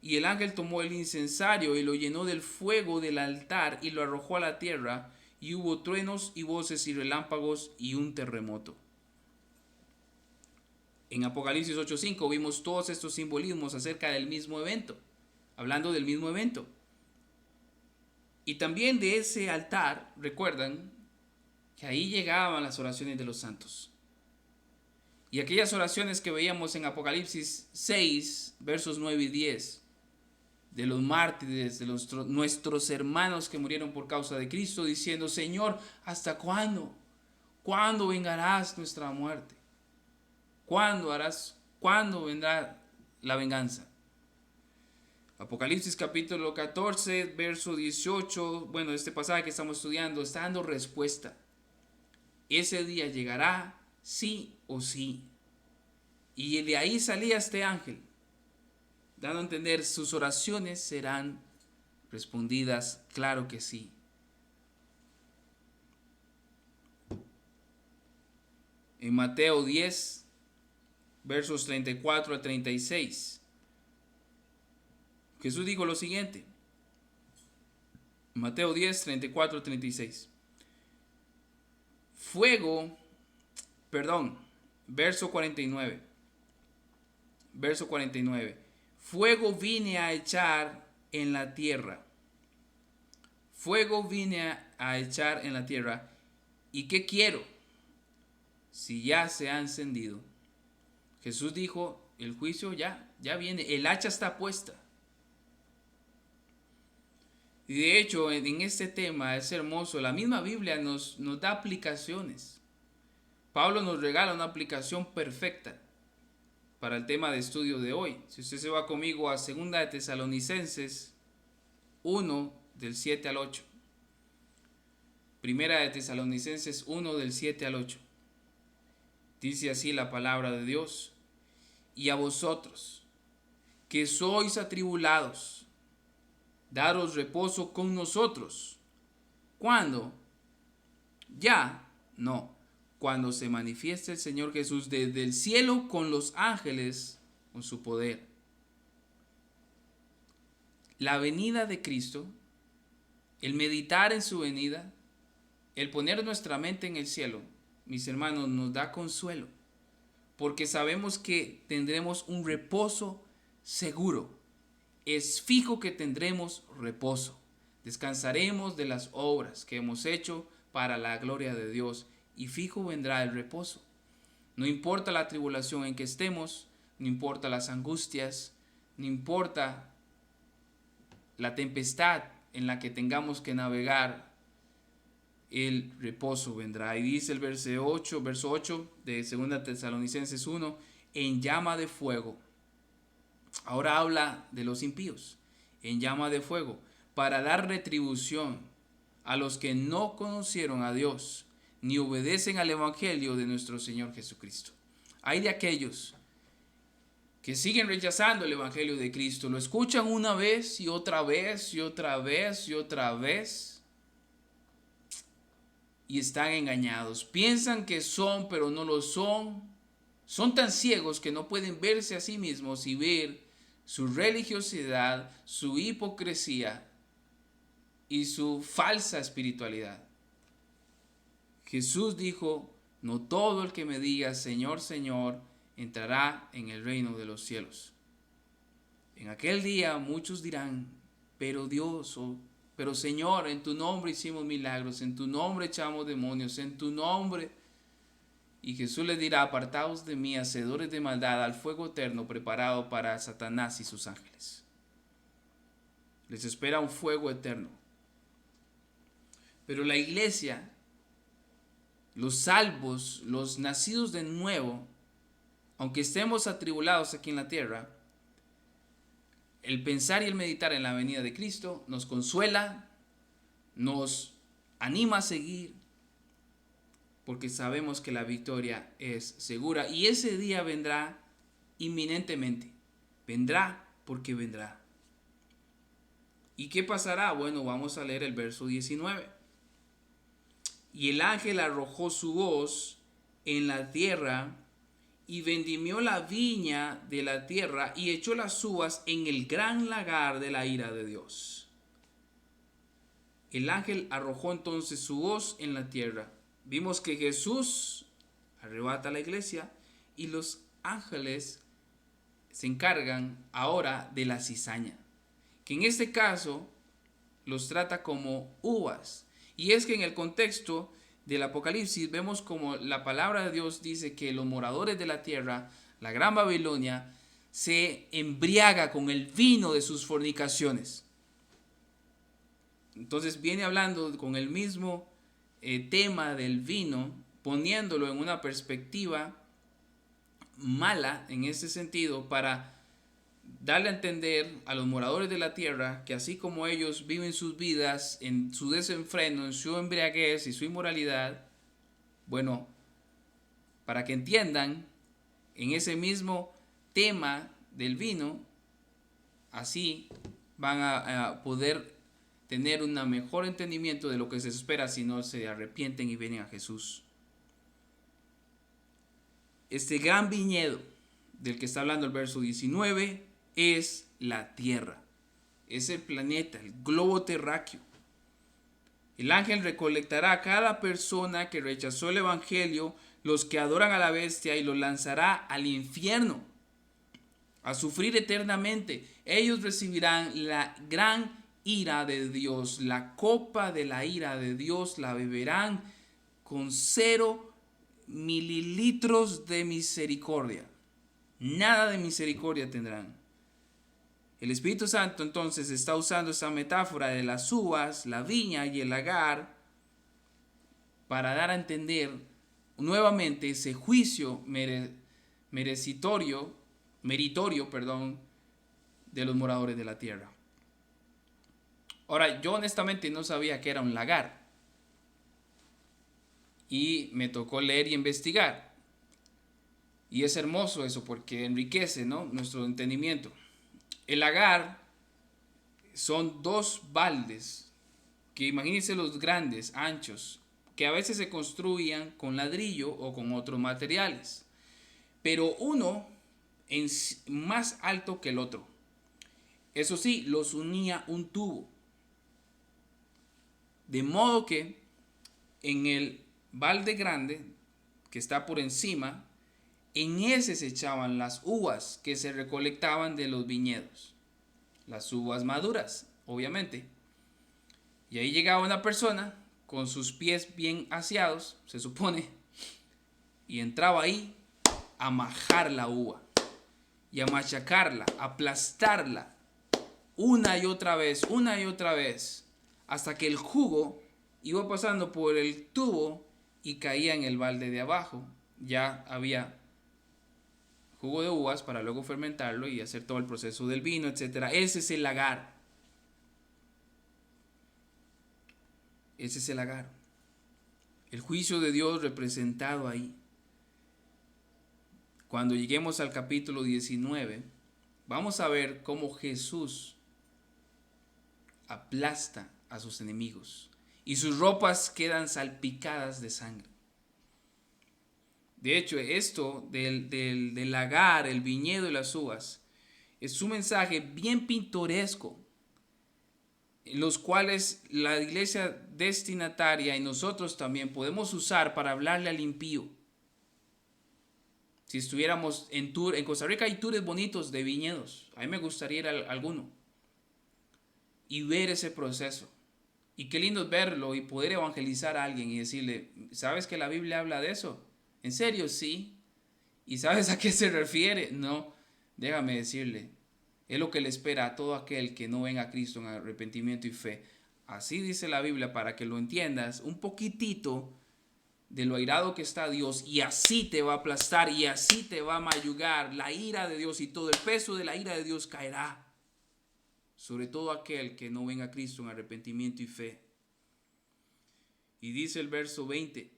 y el ángel tomó el incensario y lo llenó del fuego del altar y lo arrojó a la tierra, y hubo truenos y voces y relámpagos y un terremoto. En Apocalipsis 8:5 vimos todos estos simbolismos acerca del mismo evento, hablando del mismo evento. Y también de ese altar, recuerdan que ahí llegaban las oraciones de los santos. Y aquellas oraciones que veíamos en Apocalipsis 6, versos 9 y 10, de los mártires, de nuestros hermanos que murieron por causa de Cristo, diciendo, Señor, ¿hasta cuándo? ¿Cuándo vengarás nuestra muerte? ¿Cuándo vendrá la venganza? Apocalipsis capítulo 14, verso 18, bueno, este pasaje que estamos estudiando está dando respuesta. Ese día llegará, sí o sí. Y de ahí salía este ángel, dando a entender sus oraciones serán respondidas, claro que sí. En Mateo 10, versos 34 a 36, Jesús dijo lo siguiente. Mateo 10, 34 a 36. Verso 49. Verso 49. Fuego vine a echar en la tierra. Fuego vine a echar en la tierra. ¿Y qué quiero? Si ya se ha encendido. Jesús dijo, el juicio ya viene, el hacha está puesta. Y de hecho, en este tema es hermoso, la misma Biblia nos da aplicaciones. Pablo nos regala una aplicación perfecta para el tema de estudio de hoy. Si usted se va conmigo a 2 de Tesalonicenses 1, del 7 al 8. Primera de Tesalonicenses 1, del 7 al 8. Dice así la palabra de Dios. Y a vosotros, que sois atribulados, daros reposo con nosotros. ¿Cuándo? Ya, no. Cuando se manifieste el Señor Jesús desde el cielo con los ángeles, con su poder. La venida de Cristo, el meditar en su venida, el poner nuestra mente en el cielo, mis hermanos, nos da consuelo, porque sabemos que tendremos un reposo seguro. Es fijo que tendremos reposo. Descansaremos de las obras que hemos hecho para la gloria de Dios, y fijo vendrá el reposo. No importa la tribulación en que estemos, no importa las angustias, no importa la tempestad en la que tengamos que navegar, el reposo vendrá. Y dice el verso 8 de 2 Tesalonicenses 1, en llama de fuego. Ahora habla de los impíos, en llama de fuego, para dar retribución a los que no conocieron a Dios, ni obedecen al evangelio de nuestro Señor Jesucristo. Hay de aquellos que siguen rechazando el evangelio de Cristo, lo escuchan una vez y otra vez y otra vez y otra vez, y están engañados. Piensan que son, pero no lo son. Son tan ciegos que no pueden verse a sí mismos y ver su religiosidad, su hipocresía y su falsa espiritualidad. Jesús dijo, no todo el que me diga Señor, Señor, entrará en el reino de los cielos. En aquel día muchos dirán, pero Dios, pero Señor, en tu nombre hicimos milagros, en tu nombre echamos demonios, en tu nombre. Y Jesús les dirá, apartaos de mí, hacedores de maldad, al fuego eterno preparado para Satanás y sus ángeles. Les espera un fuego eterno. Pero la iglesia, los salvos, los nacidos de nuevo, aunque estemos atribulados aquí en la tierra, el pensar y el meditar en la venida de Cristo nos consuela, nos anima a seguir, porque sabemos que la victoria es segura y ese día vendrá inminentemente. Vendrá porque vendrá. ¿Y qué pasará? Bueno, vamos a leer el verso 19. Y el ángel arrojó su hoz en la tierra y vendimió la viña de la tierra y echó las uvas en el gran lagar de la ira de Dios. El ángel arrojó entonces su hoz en la tierra. Vimos que Jesús arrebata a la iglesia y los ángeles se encargan ahora de la cizaña, que en este caso los trata como uvas. Y es que en el contexto del Apocalipsis vemos como la palabra de Dios dice que los moradores de la tierra, la gran Babilonia, se embriaga con el vino de sus fornicaciones. Entonces viene hablando con el mismo tema del vino, poniéndolo en una perspectiva mala en ese sentido, para darle a entender a los moradores de la tierra que así como ellos viven sus vidas en su desenfreno, en su embriaguez y su inmoralidad, bueno, para que entiendan en ese mismo tema del vino, así van a poder tener un mejor entendimiento de lo que se espera si no se arrepienten y vienen a Jesús. Este gran viñedo del que está hablando el verso 19 es la tierra, es el planeta, el globo terráqueo. El ángel recolectará a cada persona que rechazó el evangelio, los que adoran a la bestia, y los lanzará al infierno a sufrir eternamente. Ellos recibirán la gran ira de Dios, la copa de la ira de Dios la beberán con 0 mililitros de misericordia. Nada de misericordia tendrán. El Espíritu Santo entonces está usando esa metáfora de las uvas, la viña y el lagar para dar a entender nuevamente ese juicio meritorio, de los moradores de la tierra. Ahora, yo honestamente no sabía que era un lagar y me tocó leer y investigar. Y es hermoso eso porque enriquece, ¿no?, nuestro entendimiento. El lagar son 2 baldes, que imagínense los grandes, anchos, que a veces se construían con ladrillo o con otros materiales, pero uno más alto que el otro. Eso sí, los unía un tubo, de modo que en el balde grande que está por encima, en ese se echaban las uvas que se recolectaban de los viñedos, las uvas maduras, obviamente. Y ahí llegaba una persona con sus pies bien aseados, se supone, y entraba ahí a majar la uva y a machacarla, a aplastarla una y otra vez, hasta que el jugo iba pasando por el tubo y caía en el balde de abajo. Ya había jugo de uvas para luego fermentarlo y hacer todo el proceso del vino, etc. Ese es el lagar. Ese es el lagar. El juicio de Dios representado ahí. Cuando lleguemos al capítulo 19, vamos a ver cómo Jesús aplasta a sus enemigos y sus ropas quedan salpicadas de sangre. De hecho, esto del lagar, el viñedo y las uvas, es un mensaje bien pintoresco, en los cuales la iglesia destinataria y nosotros también podemos usar para hablarle al impío. Si estuviéramos en Costa Rica hay tours bonitos de viñedos, a mí me gustaría ir a alguno y ver ese proceso. Y qué lindo es verlo y poder evangelizar a alguien y decirle, ¿sabes que la Biblia habla de eso? ¿En serio? Sí. ¿Y sabes a qué se refiere? No. Déjame decirle, es lo que le espera a todo aquel que no venga a Cristo en arrepentimiento y fe. Así dice la Biblia, para que lo entiendas un poquitito de lo airado que está Dios, y así te va a aplastar y así te va a mayugar la ira de Dios, y todo el peso de la ira de Dios caerá sobre todo aquel que no venga a Cristo en arrepentimiento y fe. Y dice el verso 20,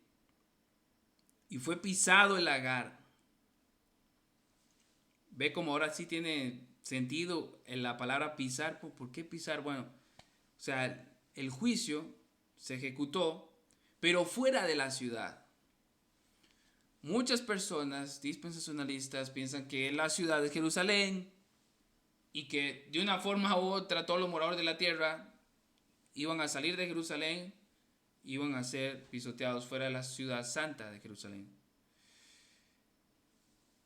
y fue pisado el lagar. Ve como ahora sí tiene sentido en la palabra pisar. ¿Por qué pisar? Bueno, o sea, el juicio se ejecutó, pero fuera de la ciudad. Muchas personas dispensacionalistas piensan que la ciudad es Jerusalén y que de una forma u otra todos los moradores de la tierra iban a salir de Jerusalén, iban a ser pisoteados fuera de la ciudad santa de Jerusalén.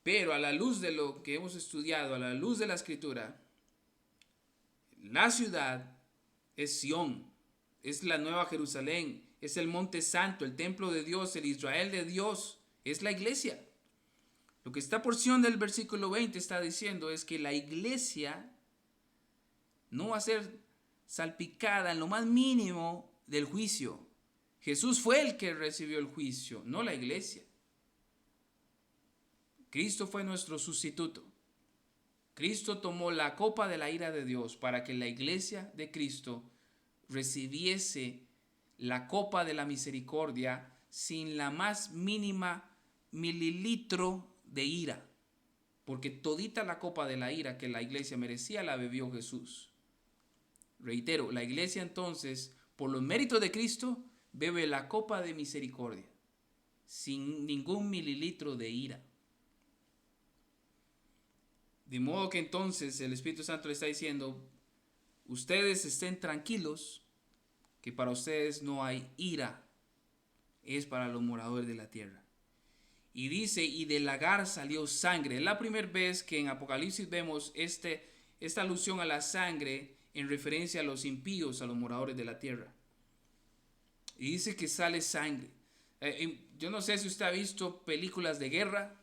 Pero a la luz de lo que hemos estudiado, a la luz de la Escritura, la ciudad es Sión, es la nueva Jerusalén, es el monte santo, el templo de Dios, el Israel de Dios, es la iglesia. Lo que esta porción del versículo 20 está diciendo es que la iglesia no va a ser salpicada en lo más mínimo del juicio. Jesús fue el que recibió el juicio, no la iglesia. Cristo fue nuestro sustituto. Cristo tomó la copa de la ira de Dios para que la iglesia de Cristo recibiese la copa de la misericordia sin la más mínima mililitro de ira. Porque todita la copa de la ira que la iglesia merecía la bebió Jesús. Reitero, la iglesia entonces, por los méritos de Cristo, bebe la copa de misericordia sin ningún mililitro de ira. De modo que entonces el Espíritu Santo le está diciendo, ustedes estén tranquilos, que para ustedes no hay ira, es para los moradores de la tierra. Y dice, y del lagar salió sangre. Es la primera vez que en Apocalipsis vemos esta alusión a la sangre en referencia a los impíos, a los moradores de la tierra. Y dice que sale sangre. Yo no sé si usted ha visto películas de guerra.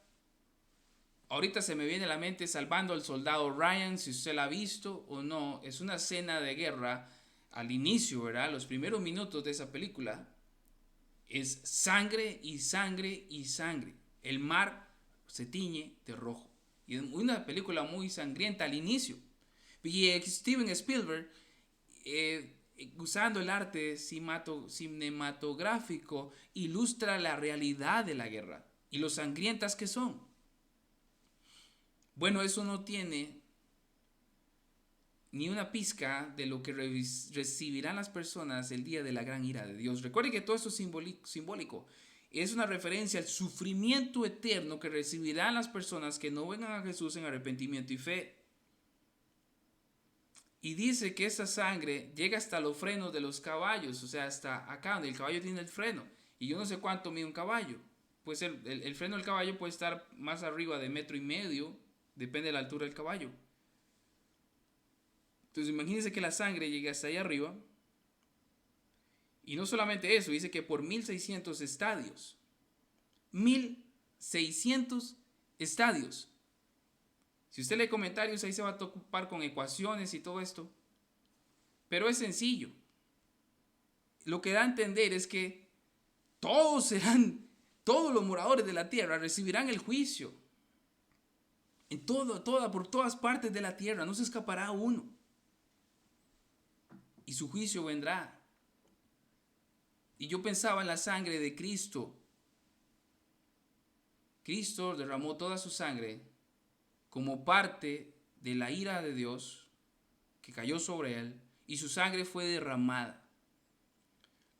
Ahorita se me viene a la mente Salvando al Soldado Ryan, si usted la ha visto o no. Es una escena de guerra al inicio, ¿verdad? Los primeros minutos de esa película es sangre y sangre y sangre. El mar se tiñe de rojo. Y es una película muy sangrienta al inicio. Y Steven Spielberg, usando el arte cinematográfico, ilustra la realidad de la guerra y lo sangrientas que son. Bueno, eso no tiene ni una pizca de lo que recibirán las personas el día de la gran ira de Dios. Recuerde que todo esto es simbólico. Es una referencia al sufrimiento eterno que recibirán las personas que no vengan a Jesús en arrepentimiento y fe. Y dice que esa sangre llega hasta los frenos de los caballos, o sea, hasta acá donde el caballo tiene el freno. Y yo no sé cuánto mide un caballo. Pues el freno del caballo puede estar más arriba de 1,5 metros, depende de la altura del caballo. Entonces imagínense que la sangre llegue hasta allá arriba. Y no solamente eso, dice que por 1,600 estadios. 1,600 estadios. Si usted lee comentarios, ahí se va a topar con ecuaciones y todo esto. Pero es sencillo. Lo que da a entender es que todos los moradores de la tierra recibirán el juicio. Por todas partes de la tierra, no se escapará uno. Y su juicio vendrá. Y yo pensaba en la sangre de Cristo. Cristo derramó toda su sangre como parte de la ira de Dios que cayó sobre él, y su sangre fue derramada.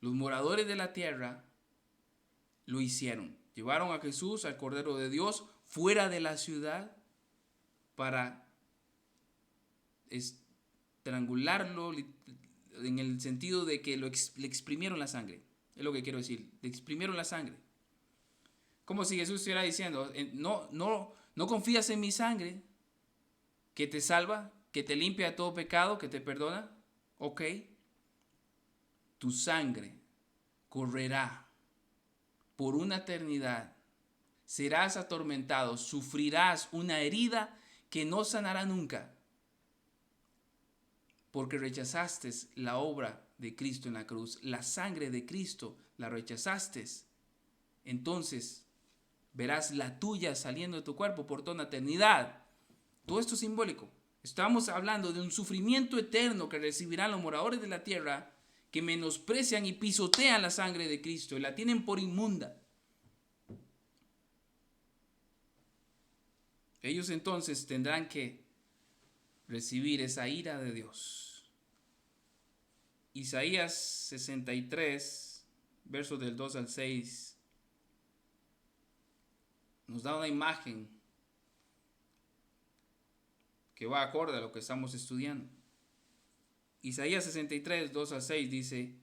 Los moradores de la tierra lo hicieron. Llevaron a Jesús, al Cordero de Dios, fuera de la ciudad para estrangularlo, en el sentido de que le exprimieron la sangre. Es lo que quiero decir. Le exprimieron la sangre. Como si Jesús estuviera diciendo, no confías en mi sangre, que te salva, que te limpia de todo pecado, que te perdona. Ok. Tu sangre correrá por una eternidad. Serás atormentado, sufrirás una herida que no sanará nunca, porque rechazaste la obra de Cristo en la cruz, la sangre de Cristo la rechazaste. entonces verás la tuya saliendo de tu cuerpo por toda eternidad. Todo esto es simbólico. Estamos hablando de un sufrimiento eterno que recibirán los moradores de la tierra que menosprecian y pisotean la sangre de Cristo y la tienen por inmunda. Ellos entonces tendrán que recibir esa ira de Dios. Isaías 63, versos del 2 al 6, nos da una imagen que va acorde a lo que estamos estudiando. Isaías 63, 2 al 6 dice: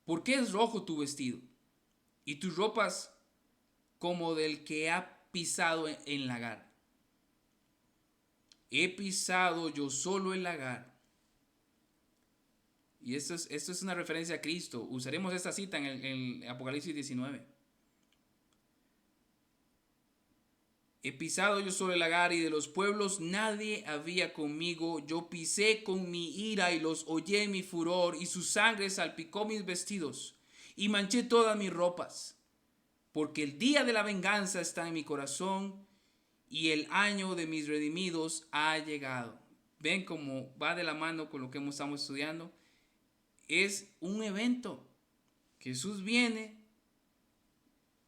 ¿Por qué es rojo tu vestido y tus ropas como del que ha pisado en lagar? He pisado yo solo el lagar. Y esto es una referencia a Cristo. Usaremos esta cita en Apocalipsis 19. He pisado yo solo el lagar, y de los pueblos nadie había conmigo. Yo pisé con mi ira y los hollé en mi furor, y su sangre salpicó mis vestidos y manché todas mis ropas. Porque el día de la venganza está en mi corazón, y el año de mis redimidos ha llegado. Ven cómo va de la mano con lo que estamos estudiando. Es un evento. Jesús viene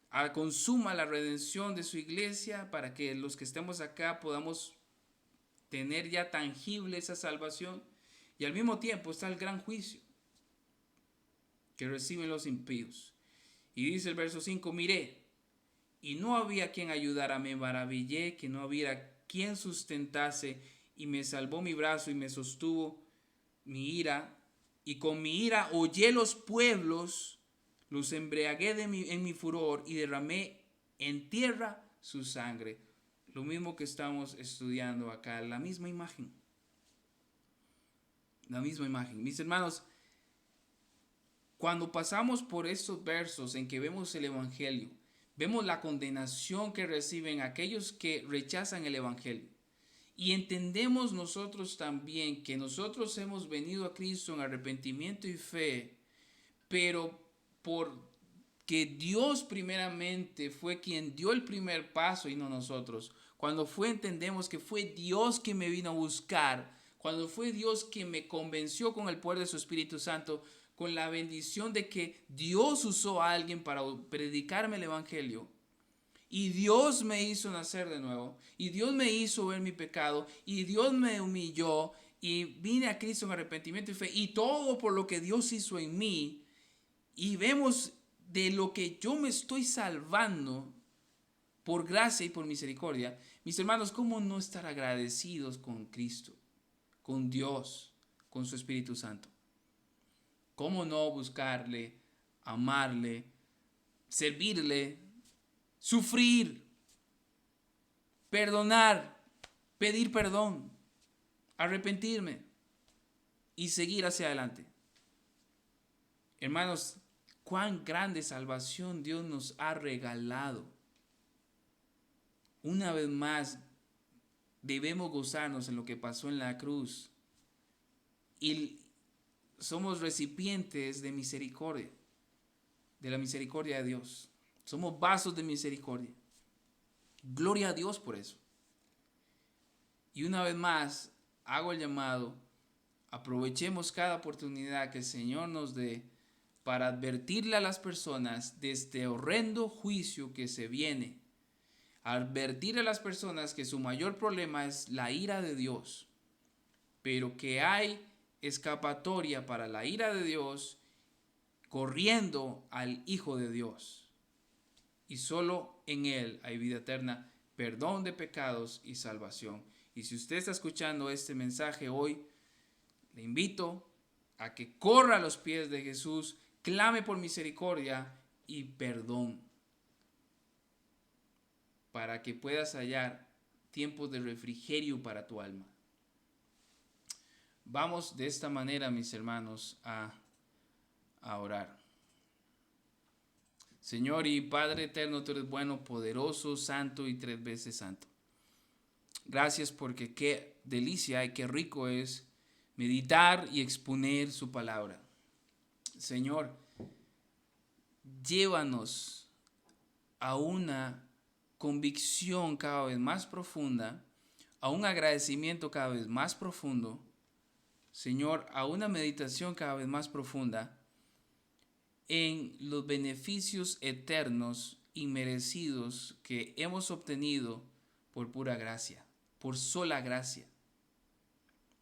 a consuma la redención de su iglesia para que los que estemos acá podamos tener ya tangible esa salvación. Y al mismo tiempo está el gran juicio que reciben los impíos. Y dice el verso 5: miré, y no había quien ayudara, me maravillé que no hubiera quien sustentase, y me salvó mi brazo y me sostuvo mi ira, y con mi ira hollé los pueblos, los embriagué en mi furor, y derramé en tierra su sangre. Lo mismo que estamos estudiando acá, la misma imagen. La misma imagen. Mis hermanos, cuando pasamos por estos versos en que vemos el Evangelio, vemos la condenación que reciben aquellos que rechazan el Evangelio. Y entendemos nosotros también que nosotros hemos venido a Cristo en arrepentimiento y fe, pero porque Dios primeramente fue quien dio el primer paso y no nosotros. Cuando entendemos que fue Dios quien me vino a buscar, cuando fue Dios quien me convenció con el poder de su Espíritu Santo, con la bendición de que Dios usó a alguien para predicarme el Evangelio. Y Dios me hizo nacer de nuevo. Y Dios me hizo ver mi pecado. Y Dios me humilló. Y vine a Cristo en arrepentimiento y fe. Y todo por lo que Dios hizo en mí. Y vemos de lo que yo me estoy salvando por gracia y por misericordia. Mis hermanos, ¿cómo no estar agradecidos con Cristo, con Dios, con su Espíritu Santo? ¿Cómo no buscarle, amarle, servirle, sufrir, perdonar, pedir perdón, arrepentirme y seguir hacia adelante? Hermanos, cuán grande salvación Dios nos ha regalado. Una vez más, debemos gozarnos en lo que pasó en la cruz. Y somos recipientes de misericordia, de la misericordia de Dios. Somos vasos de misericordia. Gloria a Dios por eso. Y una vez más, hago el llamado, aprovechemos cada oportunidad que el Señor nos dé para advertirle a las personas de este horrendo juicio que se viene. Advertir a las personas que su mayor problema es la ira de Dios, pero que hay escapatoria para la ira de Dios corriendo al Hijo de Dios. Y solo en Él hay vida eterna, perdón de pecados y salvación. Y si usted está escuchando este mensaje hoy, le invito a que corra a los pies de Jesús, clame por misericordia y perdón, para que puedas hallar tiempos de refrigerio para tu alma. Vamos de esta manera, mis hermanos, a orar. Señor y Padre eterno, tú eres bueno, poderoso, santo y 3 veces santo. Gracias porque qué delicia y qué rico es meditar y exponer su palabra. Señor, llévanos a una convicción cada vez más profunda, a un agradecimiento cada vez más profundo, Señor, a una meditación cada vez más profunda en los beneficios eternos y merecidos que hemos obtenido por pura gracia, por sola gracia,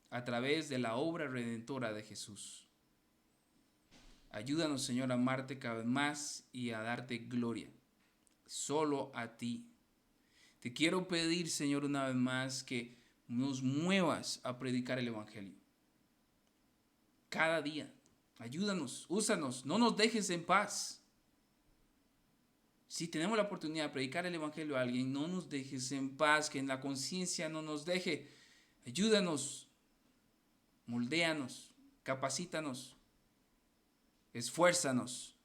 a través de la obra redentora de Jesús. Ayúdanos, Señor, a amarte cada vez más y a darte gloria, solo a ti. Te quiero pedir, Señor, una vez más que nos muevas a predicar el Evangelio. Cada día, ayúdanos, úsanos, no nos dejes en paz. Si tenemos la oportunidad de predicar el Evangelio a alguien, no nos dejes en paz, que en la conciencia no nos deje. Ayúdanos, moldéanos, capacítanos, esfuérzanos.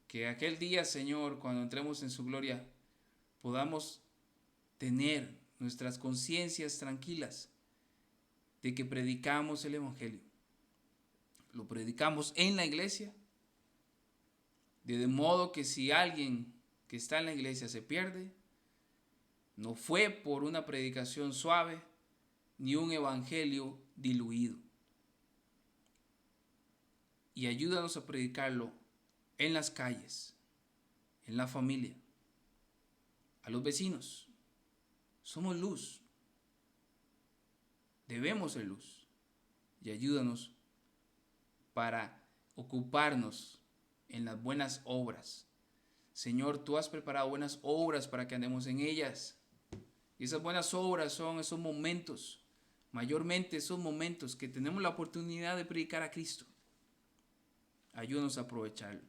Que aquel día, Señor, cuando entremos en su gloria, podamos tener nuestras conciencias tranquilas de que predicamos el Evangelio. Lo predicamos en la iglesia, de modo que si alguien que está en la iglesia se pierde, no fue por una predicación suave ni un evangelio diluido. Y ayúdanos a predicarlo en las calles, en la familia, a los vecinos. Somos luz. Debemos ser luz. Y ayúdanos para ocuparnos en las buenas obras. Señor, tú has preparado buenas obras para que andemos en ellas. Y esas buenas obras son esos momentos, mayormente esos momentos que tenemos la oportunidad de predicar a Cristo. Ayúdanos a aprovecharlo.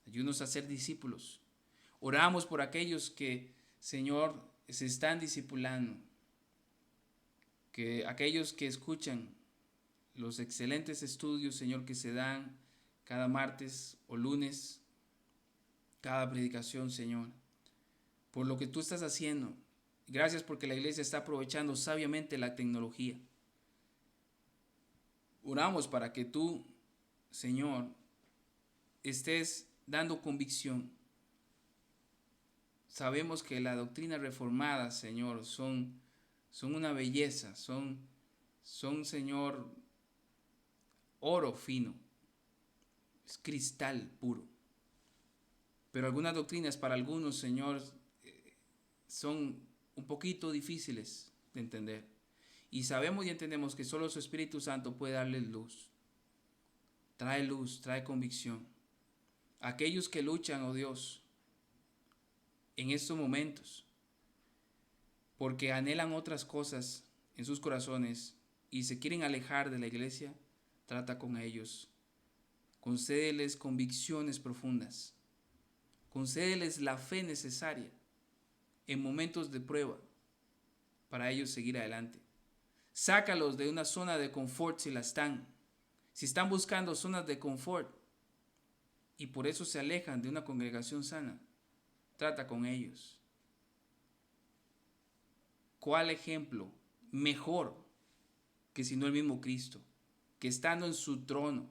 Ayúdanos a ser discípulos. Oramos por aquellos que, Señor, se están discipulando. Que aquellos que escuchan los excelentes estudios, Señor, que se dan cada martes o lunes, cada predicación, Señor, por lo que tú estás haciendo. Gracias porque la iglesia está aprovechando sabiamente la tecnología. Oramos para que tú, Señor, estés dando convicción. Sabemos que la doctrina reformada, Señor, son una belleza, son, Señor, oro fino, es cristal puro. Pero algunas doctrinas para algunos, Señor, son un poquito difíciles de entender. Y sabemos y entendemos que solo su Espíritu Santo puede darles luz. Luz, trae convicción. Aquellos que luchan, oh Dios, en estos momentos, porque anhelan otras cosas en sus corazones y se quieren alejar de la iglesia, trata con ellos. Concédeles convicciones profundas. Concédeles la fe necesaria en momentos de prueba para ellos seguir adelante. Sácalos de una zona de confort si la están. Si están buscando zonas de confort y por eso se alejan de una congregación sana, trata con ellos. ¿Cuál ejemplo mejor que si no el mismo Cristo, que estando en su trono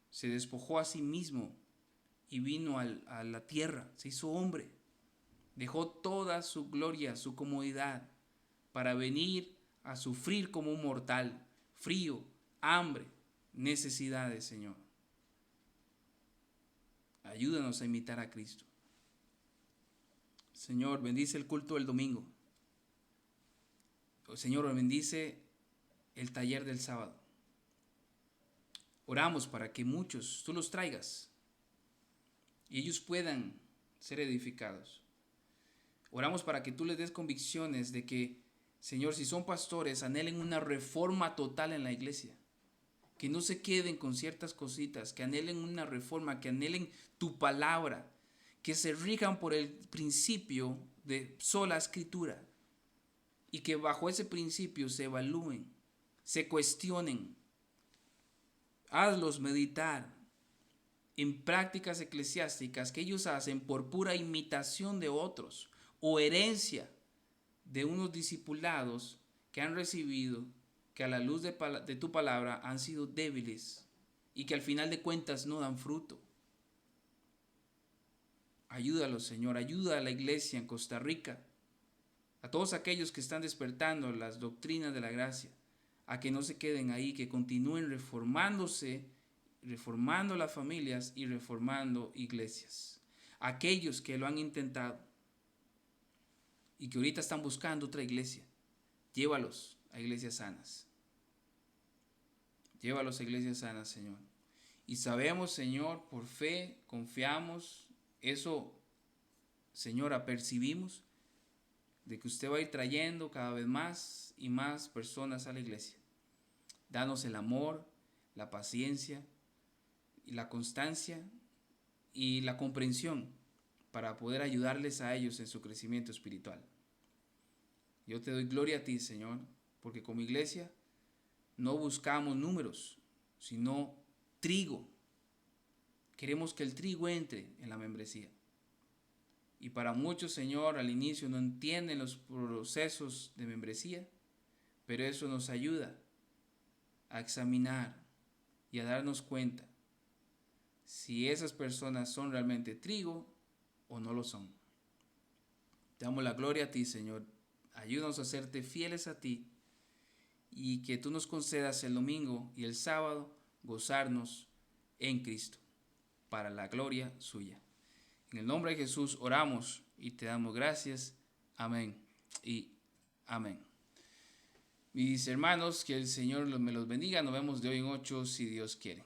se despojó a sí mismo y vino a la tierra, se hizo hombre, dejó toda su gloria, su comodidad, para venir a sufrir como un mortal, frío, hambre, necesidades, Señor? Ayúdanos a imitar a Cristo. Señor, bendice el culto del domingo. Señor, bendice el taller del sábado. Oramos para que muchos tú los traigas y ellos puedan ser edificados. Oramos para que tú les des convicciones de que, Señor, si son pastores, anhelen una reforma total en la iglesia. Que no se queden con ciertas cositas, que anhelen una reforma, que anhelen tu palabra, que se rijan por el principio de sola escritura y que bajo ese principio se evalúen, se cuestionen. Hazlos meditar en prácticas eclesiásticas que ellos hacen por pura imitación de otros o herencia de unos discipulados que han recibido, que a la luz de tu palabra han sido débiles y que al final de cuentas no dan fruto. Ayúdalos, Señor. Ayuda a la iglesia en Costa Rica, a todos aquellos que están despertando las doctrinas de la gracia, a que no se queden ahí, que continúen reformándose, reformando las familias y reformando iglesias. Aquellos que lo han intentado y que ahorita están buscando otra iglesia, llévalos a iglesias sanas. Llévalos a iglesias sanas, Señor. Y sabemos, Señor, por fe, confiamos, eso, Señor, apercibimos de que usted va a ir trayendo cada vez más y más personas a la iglesia. Danos el amor, la paciencia y la constancia y la comprensión para poder ayudarles a ellos en su crecimiento espiritual. Yo te doy gloria a ti, Señor, porque como iglesia no buscamos números, sino trigo. Queremos que el trigo entre en la membresía. Y para muchos, Señor, al inicio no entienden los procesos de membresía, pero eso nos ayuda a examinar y a darnos cuenta si esas personas son realmente trigo o no lo son. Te damos la gloria a ti, Señor. Ayúdanos a serte fieles a ti y que tú nos concedas el domingo y el sábado gozarnos en Cristo para la gloria suya. En el nombre de Jesús oramos y te damos gracias. Amén y amén. Mis hermanos, que el Señor me los bendiga. Nos vemos de hoy en 8 si Dios quiere.